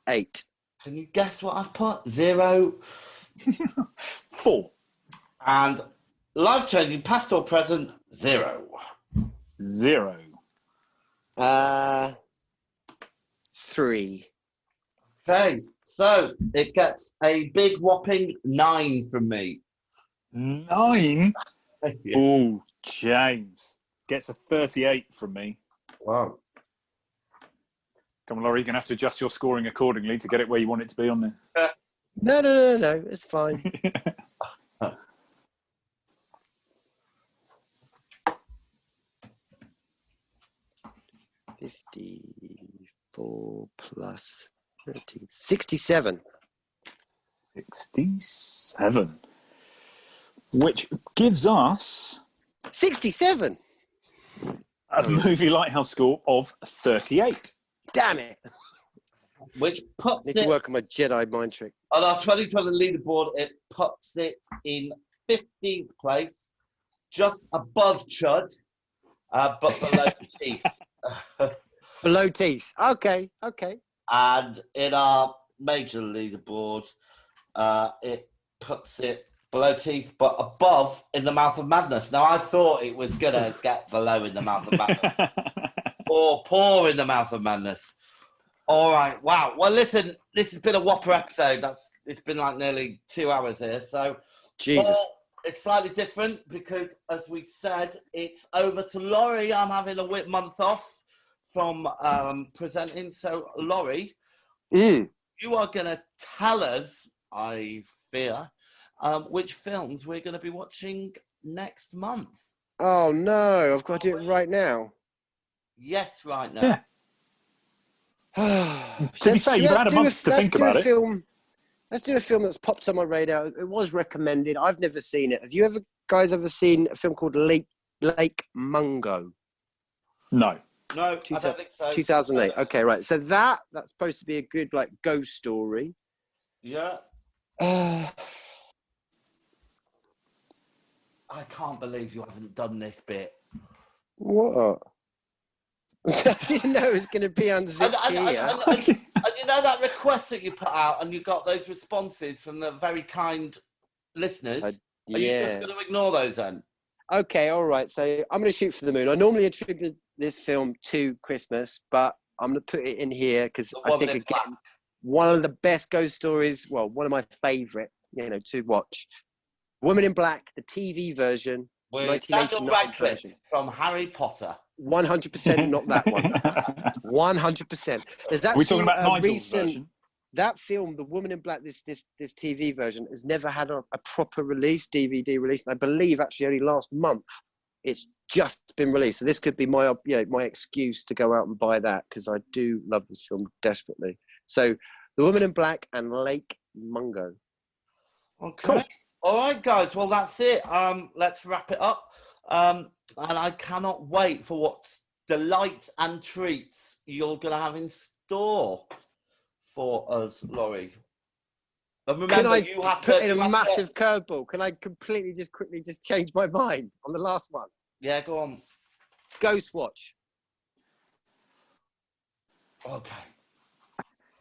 8. Can you guess what I've put? 0. 4. And life-changing, past or present, 0. 0. 3. Okay. So it gets a big whopping 9 from me. 9? Yeah. Oh, James. Gets a 38 from me. Wow. Come on, Laurie, you're going to have to adjust your scoring accordingly to get it where you want it to be on there. No. It's fine. 54 plus 13. 67. 67. Which gives us 67. a movie Lighthouse score of 38. Damn it. Which puts Need it to work on my Jedi mind trick. on our 2020 leaderboard. It puts it in 15th place, just above Chud, but below Teeth. Below Teeth. Okay. And in our major leaderboard, it puts it below Teeth, but above In the Mouth of Madness. Now, I thought it was going to get below In the Mouth of Madness. Or poor In the Mouth of Madness. All right. Wow. Well, listen, this has been a whopper episode. It's been like nearly 2 hours here. So, Jesus. It's slightly different because, as we said, it's over to Laurie. I'm having a month off from presenting. So, Laurie, you are going to tell us, I fear, which films we're going to be watching next month. Oh, no. I've got to do it right now. Yes, right now. To be fair, you've had a month to think about it. Let's do a film that's popped on my radar. It was recommended. I've never seen it. Have you guys ever seen a film called Lake Mungo? No. No, I don't think so. 2008. Okay, right. So that's supposed to be a good ghost story. Yeah. I can't believe you haven't done this bit. What? I didn't know it was going to be unzipped here. And you know that request that you put out and you got those responses from the very kind listeners? Are you just going to ignore those then? Okay, all right. So I'm going to shoot for the moon. I normally attribute this film to Christmas, but I'm going to put it in here because I think, again, one of the best ghost stories, well, one of my favourite, to watch. Woman in Black, the TV version, with Daniel Radcliffe from Harry Potter. 100% not that one. 100%. There's actually we're talking about Nigel's recent version. That film, The Woman in Black, this TV version, has never had a proper release, DVD release. And I believe actually only last month it's just been released. So this could be my excuse to go out and buy that because I do love this film desperately. So The Woman in Black and Lake Mungo. Okay. Cool. All right, guys. Well, that's it. Let's wrap it up. And I cannot wait for what delights and treats you're going to have in store for us, Laurie. And remember, you have to put in a massive curveball. Can I quickly change my mind on the last one? Yeah, go on. Ghost Watch. Okay.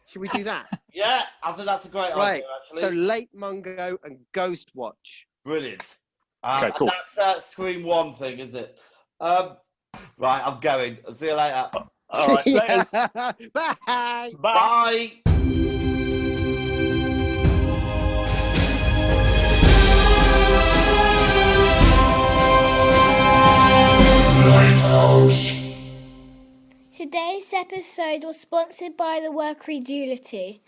Should we do that? Yeah, I think that's a great idea, actually. So Lake Mungo and Ghost Watch. Brilliant. Okay, cool. And that's Scream 1 thing, is it? Right, I'm going. I'll see you later. All right, laters. Bye. Bye. Today's episode was sponsored by the Work Credulity.